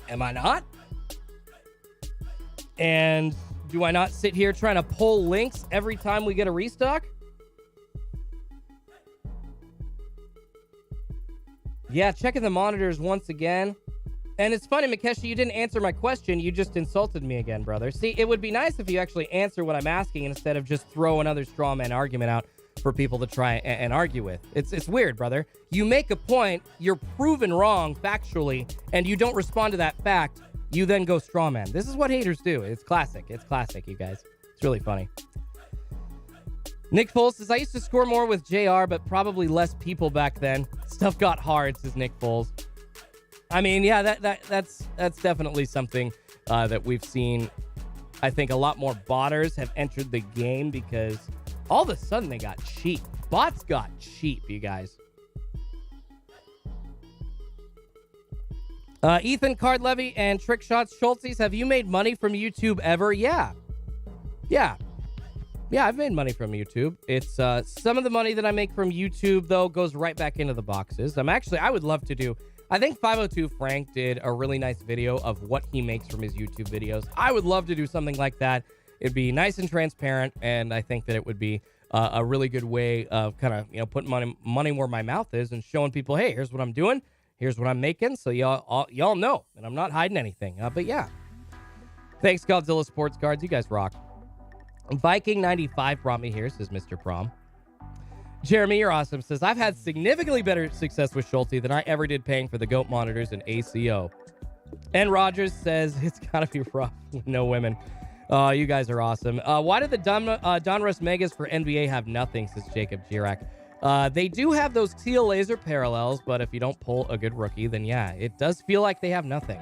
I not? And do I not sit here trying to pull links every time we get a restock? Yeah, checking the monitors once again. And it's funny, Mikeshi, you didn't answer my question. You just insulted me again, brother. See, it would be nice if you actually answer what I'm asking instead of just throw another straw man argument out for people to try and argue with. It's weird, brother. You make a point, you're proven wrong factually, and you don't respond to that fact. You then go straw man. This is what haters do. It's classic. It's classic, you guys. It's really funny. Nick Foles says, I used to score more with JR, but probably less people back then. Stuff got hard, says Nick Foles. I mean, yeah, that's definitely something that we've seen. I think a lot more botters have entered the game because all of a sudden they got cheap. Bots got cheap, you guys. Ethan, Card Levy, and Trick Shots Schultzes, have you made money from YouTube ever? Yeah, I've made money from YouTube. It's some of the money that I make from YouTube, though, goes right back into the boxes. I would love to do... I think 502 Frank did a really nice video of what he makes from his YouTube videos. I would love to do something like that. It'd be nice and transparent, and I think that it would be a really good way of kind of, putting money where my mouth is and showing people, hey, here's what I'm doing, here's what I'm making, so y'all know, and I'm not hiding anything. But yeah, thanks, Godzilla Sports Cards. You guys rock. Viking95 brought me here, says Mr. Prom. Jeremy, you're awesome, says, I've had significantly better success with Schulte than I ever did paying for the GOAT monitors and ACO. And Rogers says, it's got to be rough with no women. You guys are awesome. Why did the Donruss Megas for NBA have nothing, says Jacob Girak. They do have those teal laser parallels, but if you don't pull a good rookie, then yeah, it does feel like they have nothing.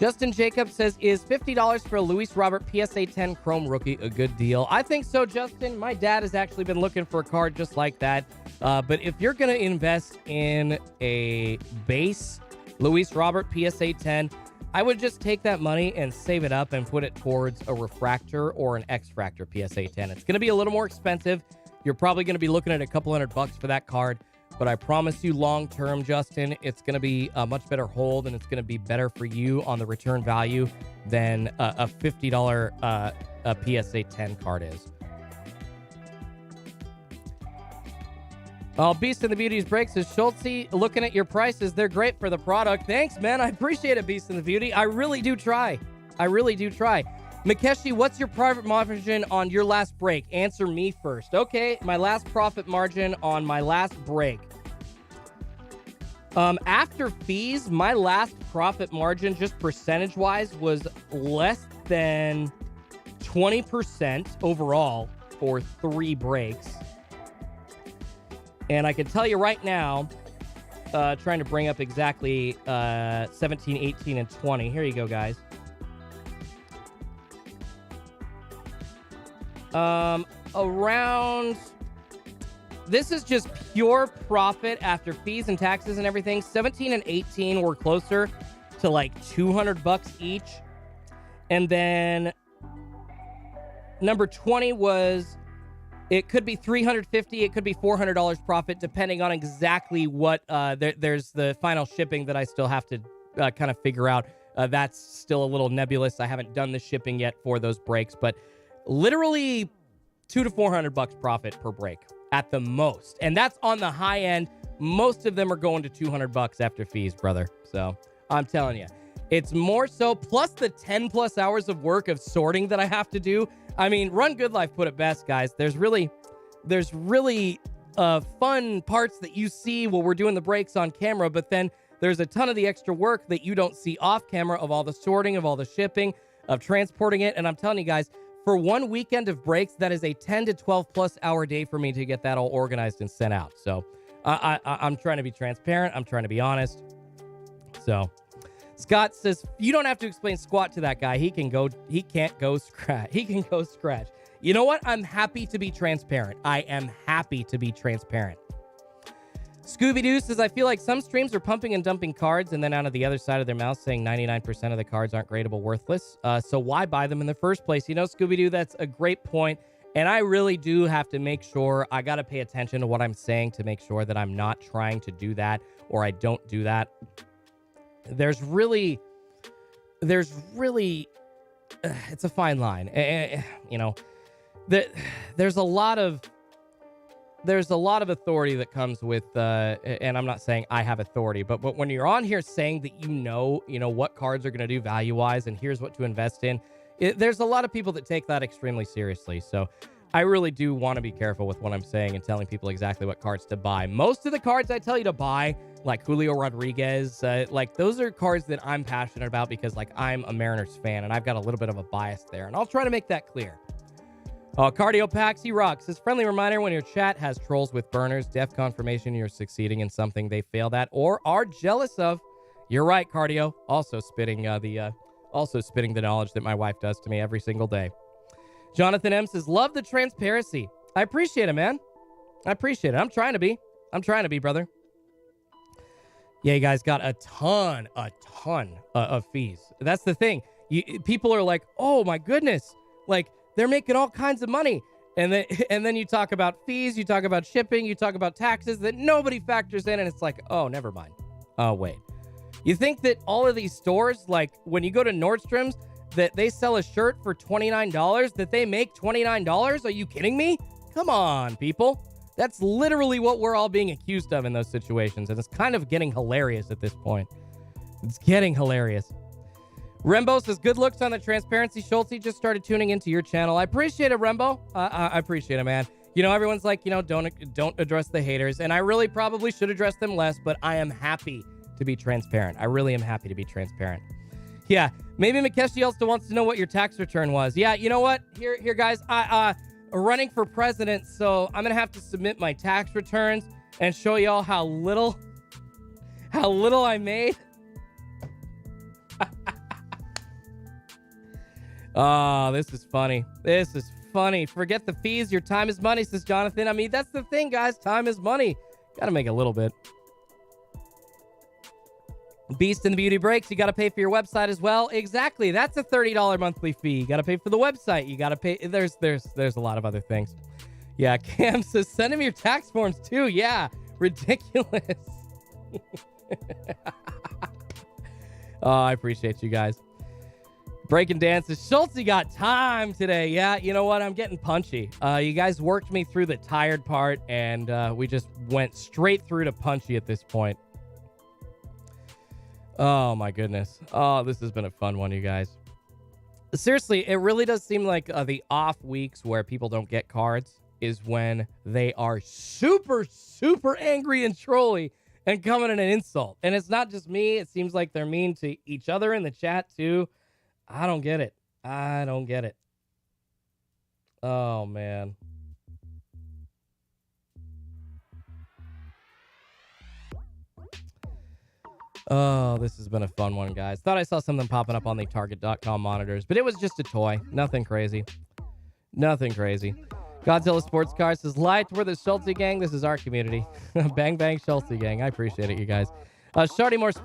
Justin Jacobs says, is $50 for a Luis Robert PSA 10 Chrome rookie a good deal? I think so, Justin. My dad has actually been looking for a card just like that. But if you're going to invest in a base Luis Robert PSA 10, I would just take that money and save it up and put it towards a refractor or an X-Fractor PSA 10. It's going to be a little more expensive. You're probably going to be looking at a couple $100 for that card. But I promise you long-term, Justin, it's going to be a much better hold, and it's going to be better for you on the return value than a $50 a PSA 10 card is. Beast and the Beauty's break says, Schultze, looking at your prices, they're great for the product. Thanks, man. I appreciate it, Beast and the Beauty. I really do try. Mikeshi, what's your profit margin on your last break? Answer me first. Okay, my last profit margin on my last break. After fees, my last profit margin, just percentage-wise, was less than 20% overall for 3 breaks. And I can tell you right now, trying to bring up exactly 17, 18, and 20. Here you go, guys. Around... This is just pure profit after fees and taxes and everything. 17 and 18 were closer to like $200 each. And then number 20 was, it could be $350, it could be $400 profit, depending on exactly what, there's the final shipping that I still have to kind of figure out. That's still a little nebulous. I haven't done the shipping yet for those breaks, but literally $200 to $400 profit per break at the most. And that's on the high end. Most of them are going to $200 after fees, brother. So I'm telling you, it's more so, plus the 10 plus hours of work of sorting that I have to do. I mean, Run Good Life put it best, guys. There's really fun parts that you see while we're doing the breaks on camera, but then there's a ton of the extra work that you don't see off camera, of all the sorting, of all the shipping, of transporting it. And I'm telling you guys, for one weekend of breaks, that is a 10 to 12 plus hour day for me to get that all organized and sent out. So I'm trying to be transparent. I'm trying to be honest. So Scott says, you don't have to explain squat to that guy. He can't go scratch. You know what? I'm happy to be transparent. I am happy to be transparent. Scooby-Doo says, I feel like some streams are pumping and dumping cards and then out of the other side of their mouth saying 99% of the cards aren't gradable, worthless. So why buy them in the first place? You know, Scooby-Doo, that's a great point. And I really do have to make sure, I got to pay attention to what I'm saying to make sure that I'm not trying to do that, or I don't do that. There's really, it's a fine line. You know, there's a lot of authority that comes with, and I'm not saying I have authority, but when you're on here saying that you know what cards are going to do value-wise and here's what to invest in, there's a lot of people that take that extremely seriously. So I really do want to be careful with what I'm saying and telling people exactly what cards to buy. Most of the cards I tell you to buy, like Julio Rodriguez, like those are cards that I'm passionate about because like I'm a Mariners fan and I've got a little bit of a bias there, and I'll try to make that clear. Cardio Paxi Rocks says, friendly reminder, when your chat has trolls with burners, def confirmation you're succeeding in something they failed at or are jealous of. You're right, Cardio. Also spitting the knowledge that my wife does to me every single day. Jonathan M says, love the transparency. I appreciate it, man. I appreciate it. I'm trying to be, brother. Yeah, you guys got a ton of fees. That's the thing. People are like, oh my goodness, like, they're making all kinds of money. And then you talk about fees, you talk about shipping, you talk about taxes that nobody factors in. And it's like, oh, never mind. Oh, wait. You think that all of these stores, like when you go to Nordstrom's, that they sell a shirt for $29, that they make $29? Are you kidding me? Come on, people. That's literally what we're all being accused of in those situations. And it's kind of getting hilarious at this point. It's getting hilarious. Rembo says, good looks on the transparency. Schulte just started tuning into your channel. I appreciate it, Rembo. I appreciate it, man. You know, everyone's like, you know, don't address the haters. And I really probably should address them less, but I am happy to be transparent. I really am happy to be transparent. Yeah, maybe Mikeshi also wants to know what your tax return was. Yeah, you know what? Here, guys, I'm running for president, so I'm going to have to submit my tax returns and show y'all how little I made. Oh, this is funny. This is funny. Forget the fees. Your time is money, says Jonathan. I mean, that's the thing, guys. Time is money. Got to make a little bit. Beast in the Beauty Breaks. You got to pay for your website as well. Exactly. That's a $30 monthly fee. You got to pay for the website. You got to pay. There's a lot of other things. Yeah, Cam says, send him your tax forms too. Yeah, ridiculous. Oh, I appreciate you guys. Breaking Dances. Schulte got time today. Yeah, you know what? I'm getting punchy. You guys worked me through the tired part, and we just went straight through to punchy at this point. Oh, my goodness. Oh, this has been a fun one, you guys. Seriously, it really does seem like the off weeks where people don't get cards is when they are super, super angry and trolly and coming in an insult. And it's not just me. It seems like they're mean to each other in the chat, too. I don't get it. Oh, man. Oh, this has been a fun one, guys. Thought I saw something popping up on the Target.com monitors, but it was just a toy. Nothing crazy. Godzilla Sports Car says, light, we're the Schulte gang. This is our community. Bang, bang, Schulte gang. I appreciate it, you guys. Shorty Moore's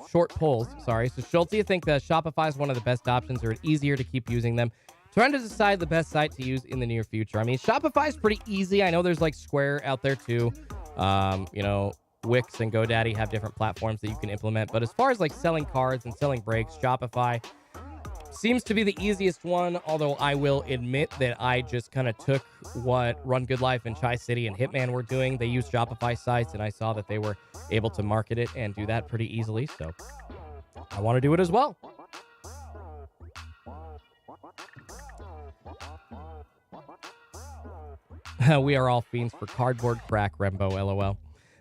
short polls. Sorry. So Schulte, you think that Shopify is one of the best options, or it's easier to keep using them? Trying to decide the best site to use in the near future. I mean, Shopify is pretty easy. I know there's like Square out there too. You know, Wix and GoDaddy have different platforms that you can implement. But as far as like selling cards and selling breaks, Shopify, Seems to be the easiest one, although I will admit that I just kind of took what Run Good Life and Chai City and Hitman were doing. They use Shopify sites, and I saw that they were able to market it and do that pretty easily, so I want to do it as well. We are all fiends for cardboard crack, Rembo, LOL.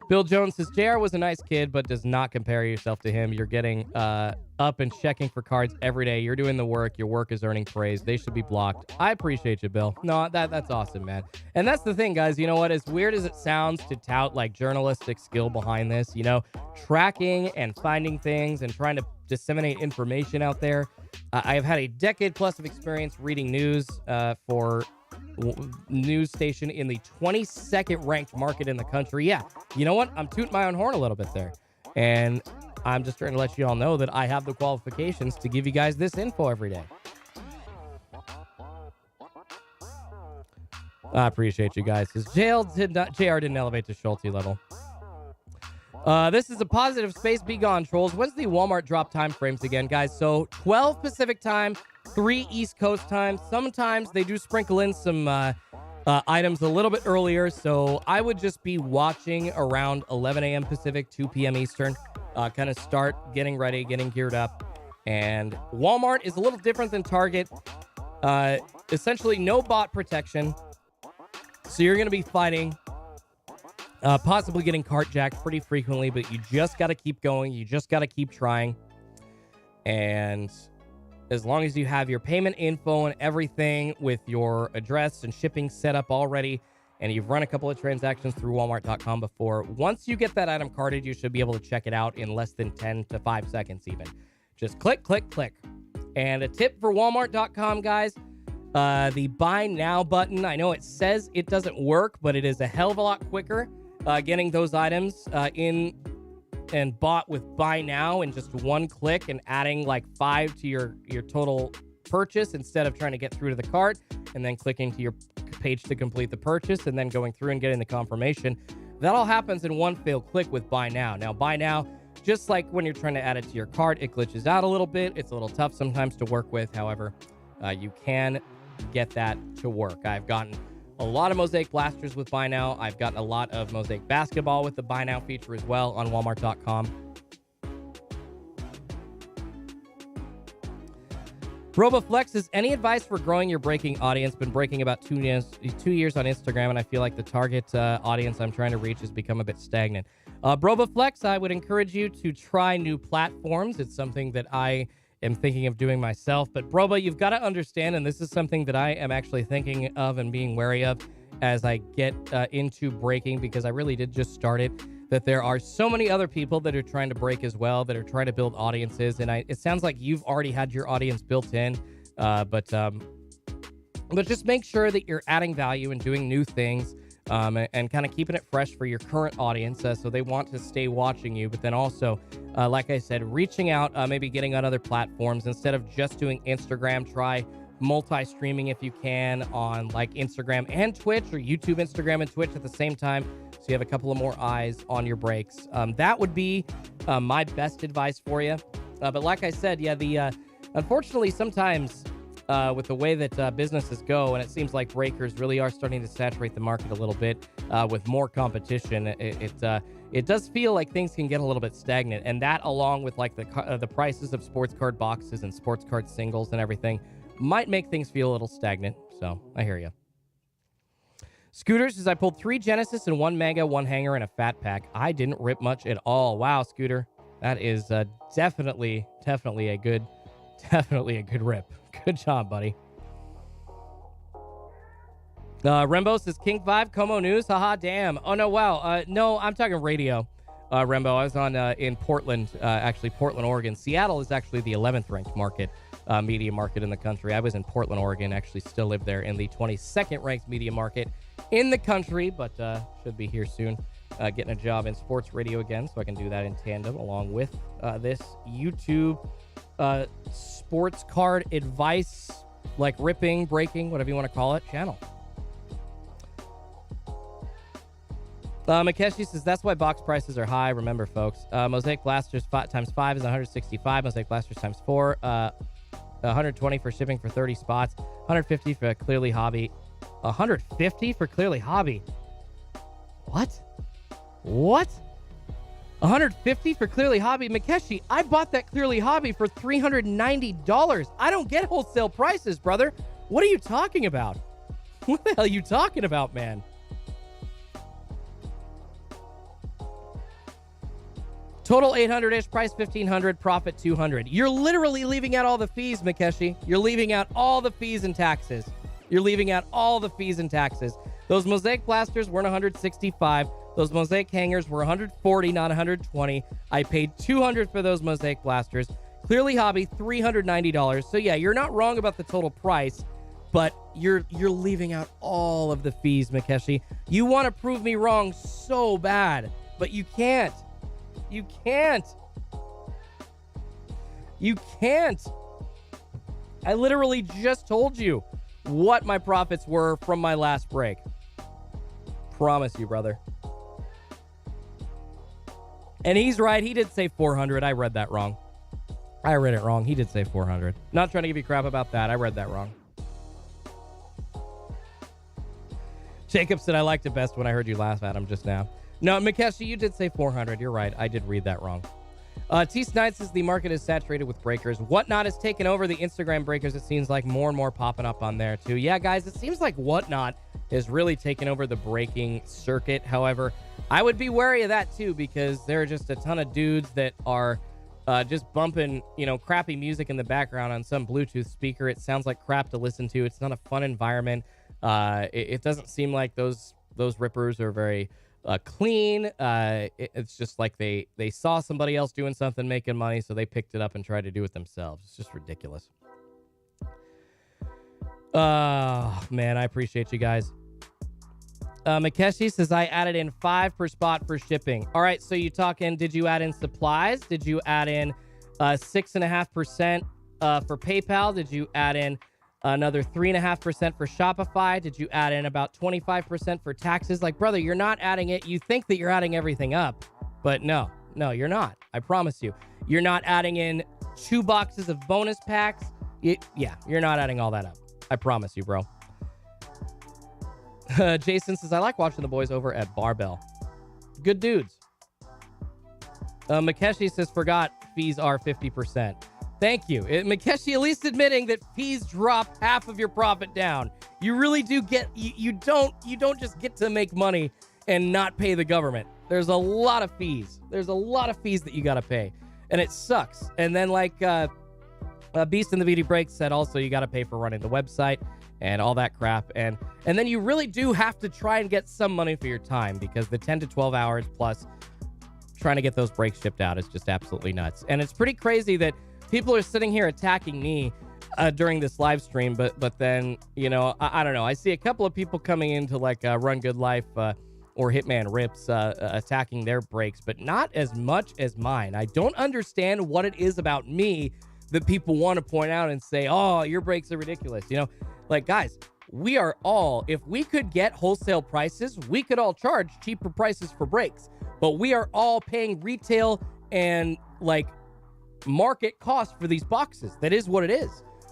Bill Jones says, JR was a nice kid, but does not compare yourself to him. You're getting up and checking for cards every day. You're doing the work. Your work is earning praise. They should be blocked. I appreciate you, Bill. No, that's awesome, man. And that's the thing, guys. You know what? As weird as it sounds to tout like journalistic skill behind this, you know, tracking and finding things and trying to disseminate information out there. I have had a decade plus of experience reading news for news station in the 22nd ranked market in the country. Yeah, you know what? I'm tooting my own horn a little bit there. And I'm just trying to let you all know that I have the qualifications to give you guys this info every day. I appreciate you guys. Because JR didn't elevate to Schulte level. This is a positive space. Be gone, trolls. When's the Walmart drop time frames again, guys? So 12 Pacific time, 3 East Coast time. Sometimes they do sprinkle in some items a little bit earlier. So I would just be watching around 11 a.m. Pacific, 2 p.m. Eastern. Kind of start getting ready, getting geared up. And Walmart is a little different than Target. Essentially no bot protection. So you're going to be fighting... possibly getting cart jacked pretty frequently, but you just got to keep going. You just got to keep trying. And as long as you have your payment info and everything with your address and shipping set up already, and you've run a couple of transactions through Walmart.com before, once you get that item carded, you should be able to check it out in less than 10 to 5 seconds even. Just click, click, click. And a tip for Walmart.com, guys, the buy now button, I know it says it doesn't work, but it is a hell of a lot quicker. Getting those items in and bought with buy now in just one click and adding like 5 to your total purchase instead of trying to get through to the cart and then clicking to your page to complete the purchase and then going through and getting the confirmation. That all happens in one fail click with buy now. Now, buy now, just like when you're trying to add it to your cart, it glitches out a little bit. It's a little tough sometimes to work with. However, you can get that to work. I've gotten a lot of Mosaic Blasters with Buy Now. I've gotten a lot of Mosaic Basketball with the Buy Now feature as well on Walmart.com. RoboFlex says, any advice for growing your breaking audience? Been breaking about 2 years on Instagram, and I feel like the target audience I'm trying to reach has become a bit stagnant. RoboFlex, I would encourage you to try new platforms. It's something that I am thinking of doing myself. But Broba, you've got to understand, and this is something that I am actually thinking of and being wary of as I get into breaking, because I really did just start it, that there are so many other people that are trying to break as well, that are trying to build audiences. And it sounds like you've already had your audience built in, but just make sure that you're adding value and doing new things, and kind of keeping it fresh for your current audience, so they want to stay watching you. But then also, like I said, reaching out, maybe getting on other platforms. Instead of just doing Instagram, try multi-streaming if you can on like Instagram and Twitch, or YouTube, Instagram, and Twitch at the same time, so you have a couple of more eyes on your breaks. That would be my best advice for you. But like I said, yeah, unfortunately, sometimes with the way that businesses go, and it seems like breakers really are starting to saturate the market a little bit with more competition. It does feel like things can get a little bit stagnant, and that, along with like the prices of sports card boxes and sports card singles and everything, might make things feel a little stagnant. So I hear you. Scooter says, I pulled 3 Genesis and 1 Mega, 1 Hanger, and a Fat Pack. I didn't rip much at all. Wow, Scooter, that is definitely a good rip. Good job, buddy. Rembo says, King 5, Como News. Haha, damn. Oh, no, wow. No, I'm talking radio. Rembo, I was on in Portland, actually Portland, Oregon. Seattle is actually the 11th ranked media market in the country. I was in Portland, Oregon, actually still live there, in the 22nd ranked media market in the country, but should be here soon. Getting a job in sports radio again, so I can do that in tandem along with this YouTube sports card advice, like ripping, breaking, whatever you want to call it, channel. Makeshi says, that's why box prices are high. Remember, folks, Mosaic Blasters times 5 is 165. Mosaic Blasters times 4 120 for shipping for 30 spots, 150 for Clearly Hobby, 150 for Clearly Hobby. What? 150 for Clearly Hobby. Makeshi, I bought that Clearly Hobby for $390. I don't get wholesale prices, brother. What are you talking about? What the hell are you talking about, man? Total 800-ish, price 1,500, profit 200. You're literally leaving out all the fees, Makeshi. You're leaving out all the fees and taxes. Those Mosaic blasters weren't 165. Those Mosaic hangers were 140, not 120. I paid 200 for those Mosaic blasters. Clearly Hobby, $390. So yeah, you're not wrong about the total price, but you're leaving out all of the fees, Makeshi. You want to prove me wrong so bad, but you can't. You can't. I literally just told you what my profits were from my last break. Promise you, brother. And he's right. He did say 400. I read that wrong. I read it wrong. He did say 400. Not trying to give you crap about that. I read that wrong. Jacob said I liked it best when I heard you laugh at him just now. No, Makeshi, you did say 400. You're right. I did read that wrong. T. Snight says the market is saturated with breakers. Whatnot has taken over the Instagram breakers. It seems like more and more popping up on there, too. Yeah, guys, it seems like Whatnot has really taken over the breaking circuit. However, I would be wary of that, too, because there are just a ton of dudes that are just bumping, crappy music in the background on some Bluetooth speaker. It sounds like crap to listen to. It's not a fun environment. It doesn't seem like those rippers are very clean. It's just like they saw somebody else doing something, making money, so they picked it up and tried to do it themselves. It's just ridiculous. Man, I appreciate you guys. Makeshi says I added in 5 per spot for shipping. All right, so you talking, did you add in supplies? Did you add in 6.5% for PayPal? Did you add in another 3.5% for Shopify? Did you add in about 25% for taxes? Like, brother, you're not adding it. You think that you're adding everything up, but no, you're not. I promise you. You're not adding in 2 boxes of bonus packs. Yeah, you're not adding all that up. I promise you, bro. Jason says, I like watching the boys over at Barbell. Good dudes. Makeshi says, forgot fees are 50%. Thank you. Makeshi at least admitting that fees drop half of your profit down. You really do get, you don't just get to make money and not pay the government. There's a lot of fees. There's a lot of fees that you got to pay. And it sucks. And then like Beast in the VD Break said also, you got to pay for running the website and all that crap. And then you really do have to try and get some money for your time, because the 10 to 12 hours plus trying to get those breaks shipped out is just absolutely nuts. And it's pretty crazy that people are sitting here attacking me during this live stream, but then, I don't know. I see a couple of people coming into like Run Good Life or Hitman Rips attacking their breaks, but not as much as mine. I don't understand what it is about me that people want to point out and say, oh, your breaks are ridiculous. Like, guys, we are all, if we could get wholesale prices, we could all charge cheaper prices for breaks, but we are all paying retail and like market cost for these boxes. That is what it is.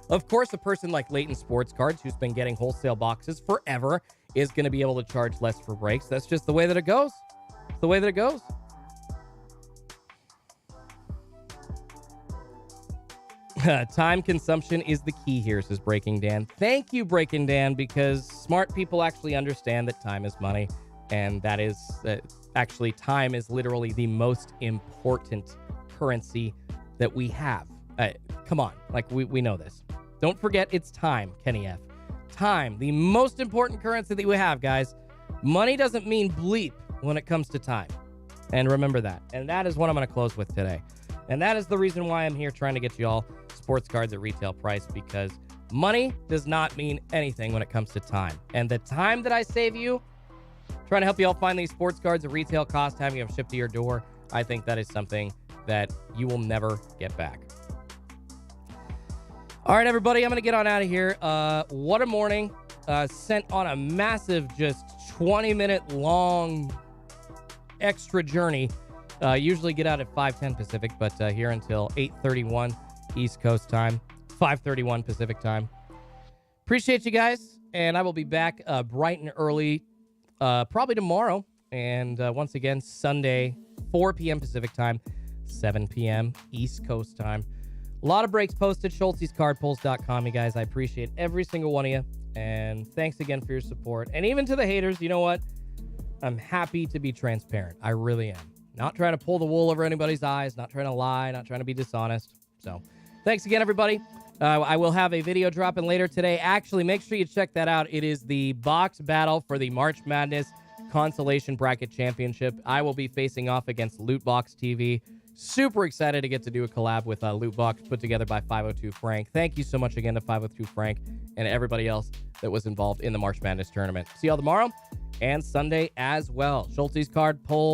Of course, a person like Leighton Sports Cards, who's been getting wholesale boxes forever, is going to be able to charge less for breaks. That's just the way that it goes. It's the way that it goes. Time consumption is the key here, says Breaking Dan. Thank you, Breaking Dan, because smart people actually understand that time is money, and that is actually time is literally the most important currency that we have. Come on, like we know this. Don't forget it's time, Kenny F. Time, the most important currency that we have, guys. Money doesn't mean bleep when it comes to time. And remember that. And that is what I'm going to close with today. And that is the reason why I'm here trying to get you all sports cards at retail price, because money does not mean anything when it comes to time. And the time that I save you, trying to help you all find these sports cards at retail cost, having them shipped to your door, I think that is something that you will never get back. All right, everybody, I'm going to get on out of here. What a morning. Sent on a massive, just 20-minute long extra journey. Usually get out at 5:10 Pacific, but here until 8:31 East Coast time. 5:31 Pacific time. Appreciate you guys, and I will be back bright and early probably tomorrow. And once again, Sunday, 4 p.m. Pacific time, 7 p.m. East Coast time. A lot of breaks posted, Schultz'sCardPulls.com, you guys. I appreciate every single one of you. And thanks again for your support. And even to the haters, you know what? I'm happy to be transparent. I really am. Not trying to pull the wool over anybody's eyes, not trying to lie, not trying to be dishonest. So thanks again, everybody. I will have a video dropping later today. Actually, make sure you check that out. It is the box battle for the March Madness Consolation Bracket Championship. I will be facing off against Lootbox TV. Super excited to get to do a collab with Lootbox put together by 502 Frank. Thank you so much again to 502 Frank and everybody else that was involved in the March Madness tournament. See y'all tomorrow and Sunday as well. Schultz's Card Pull.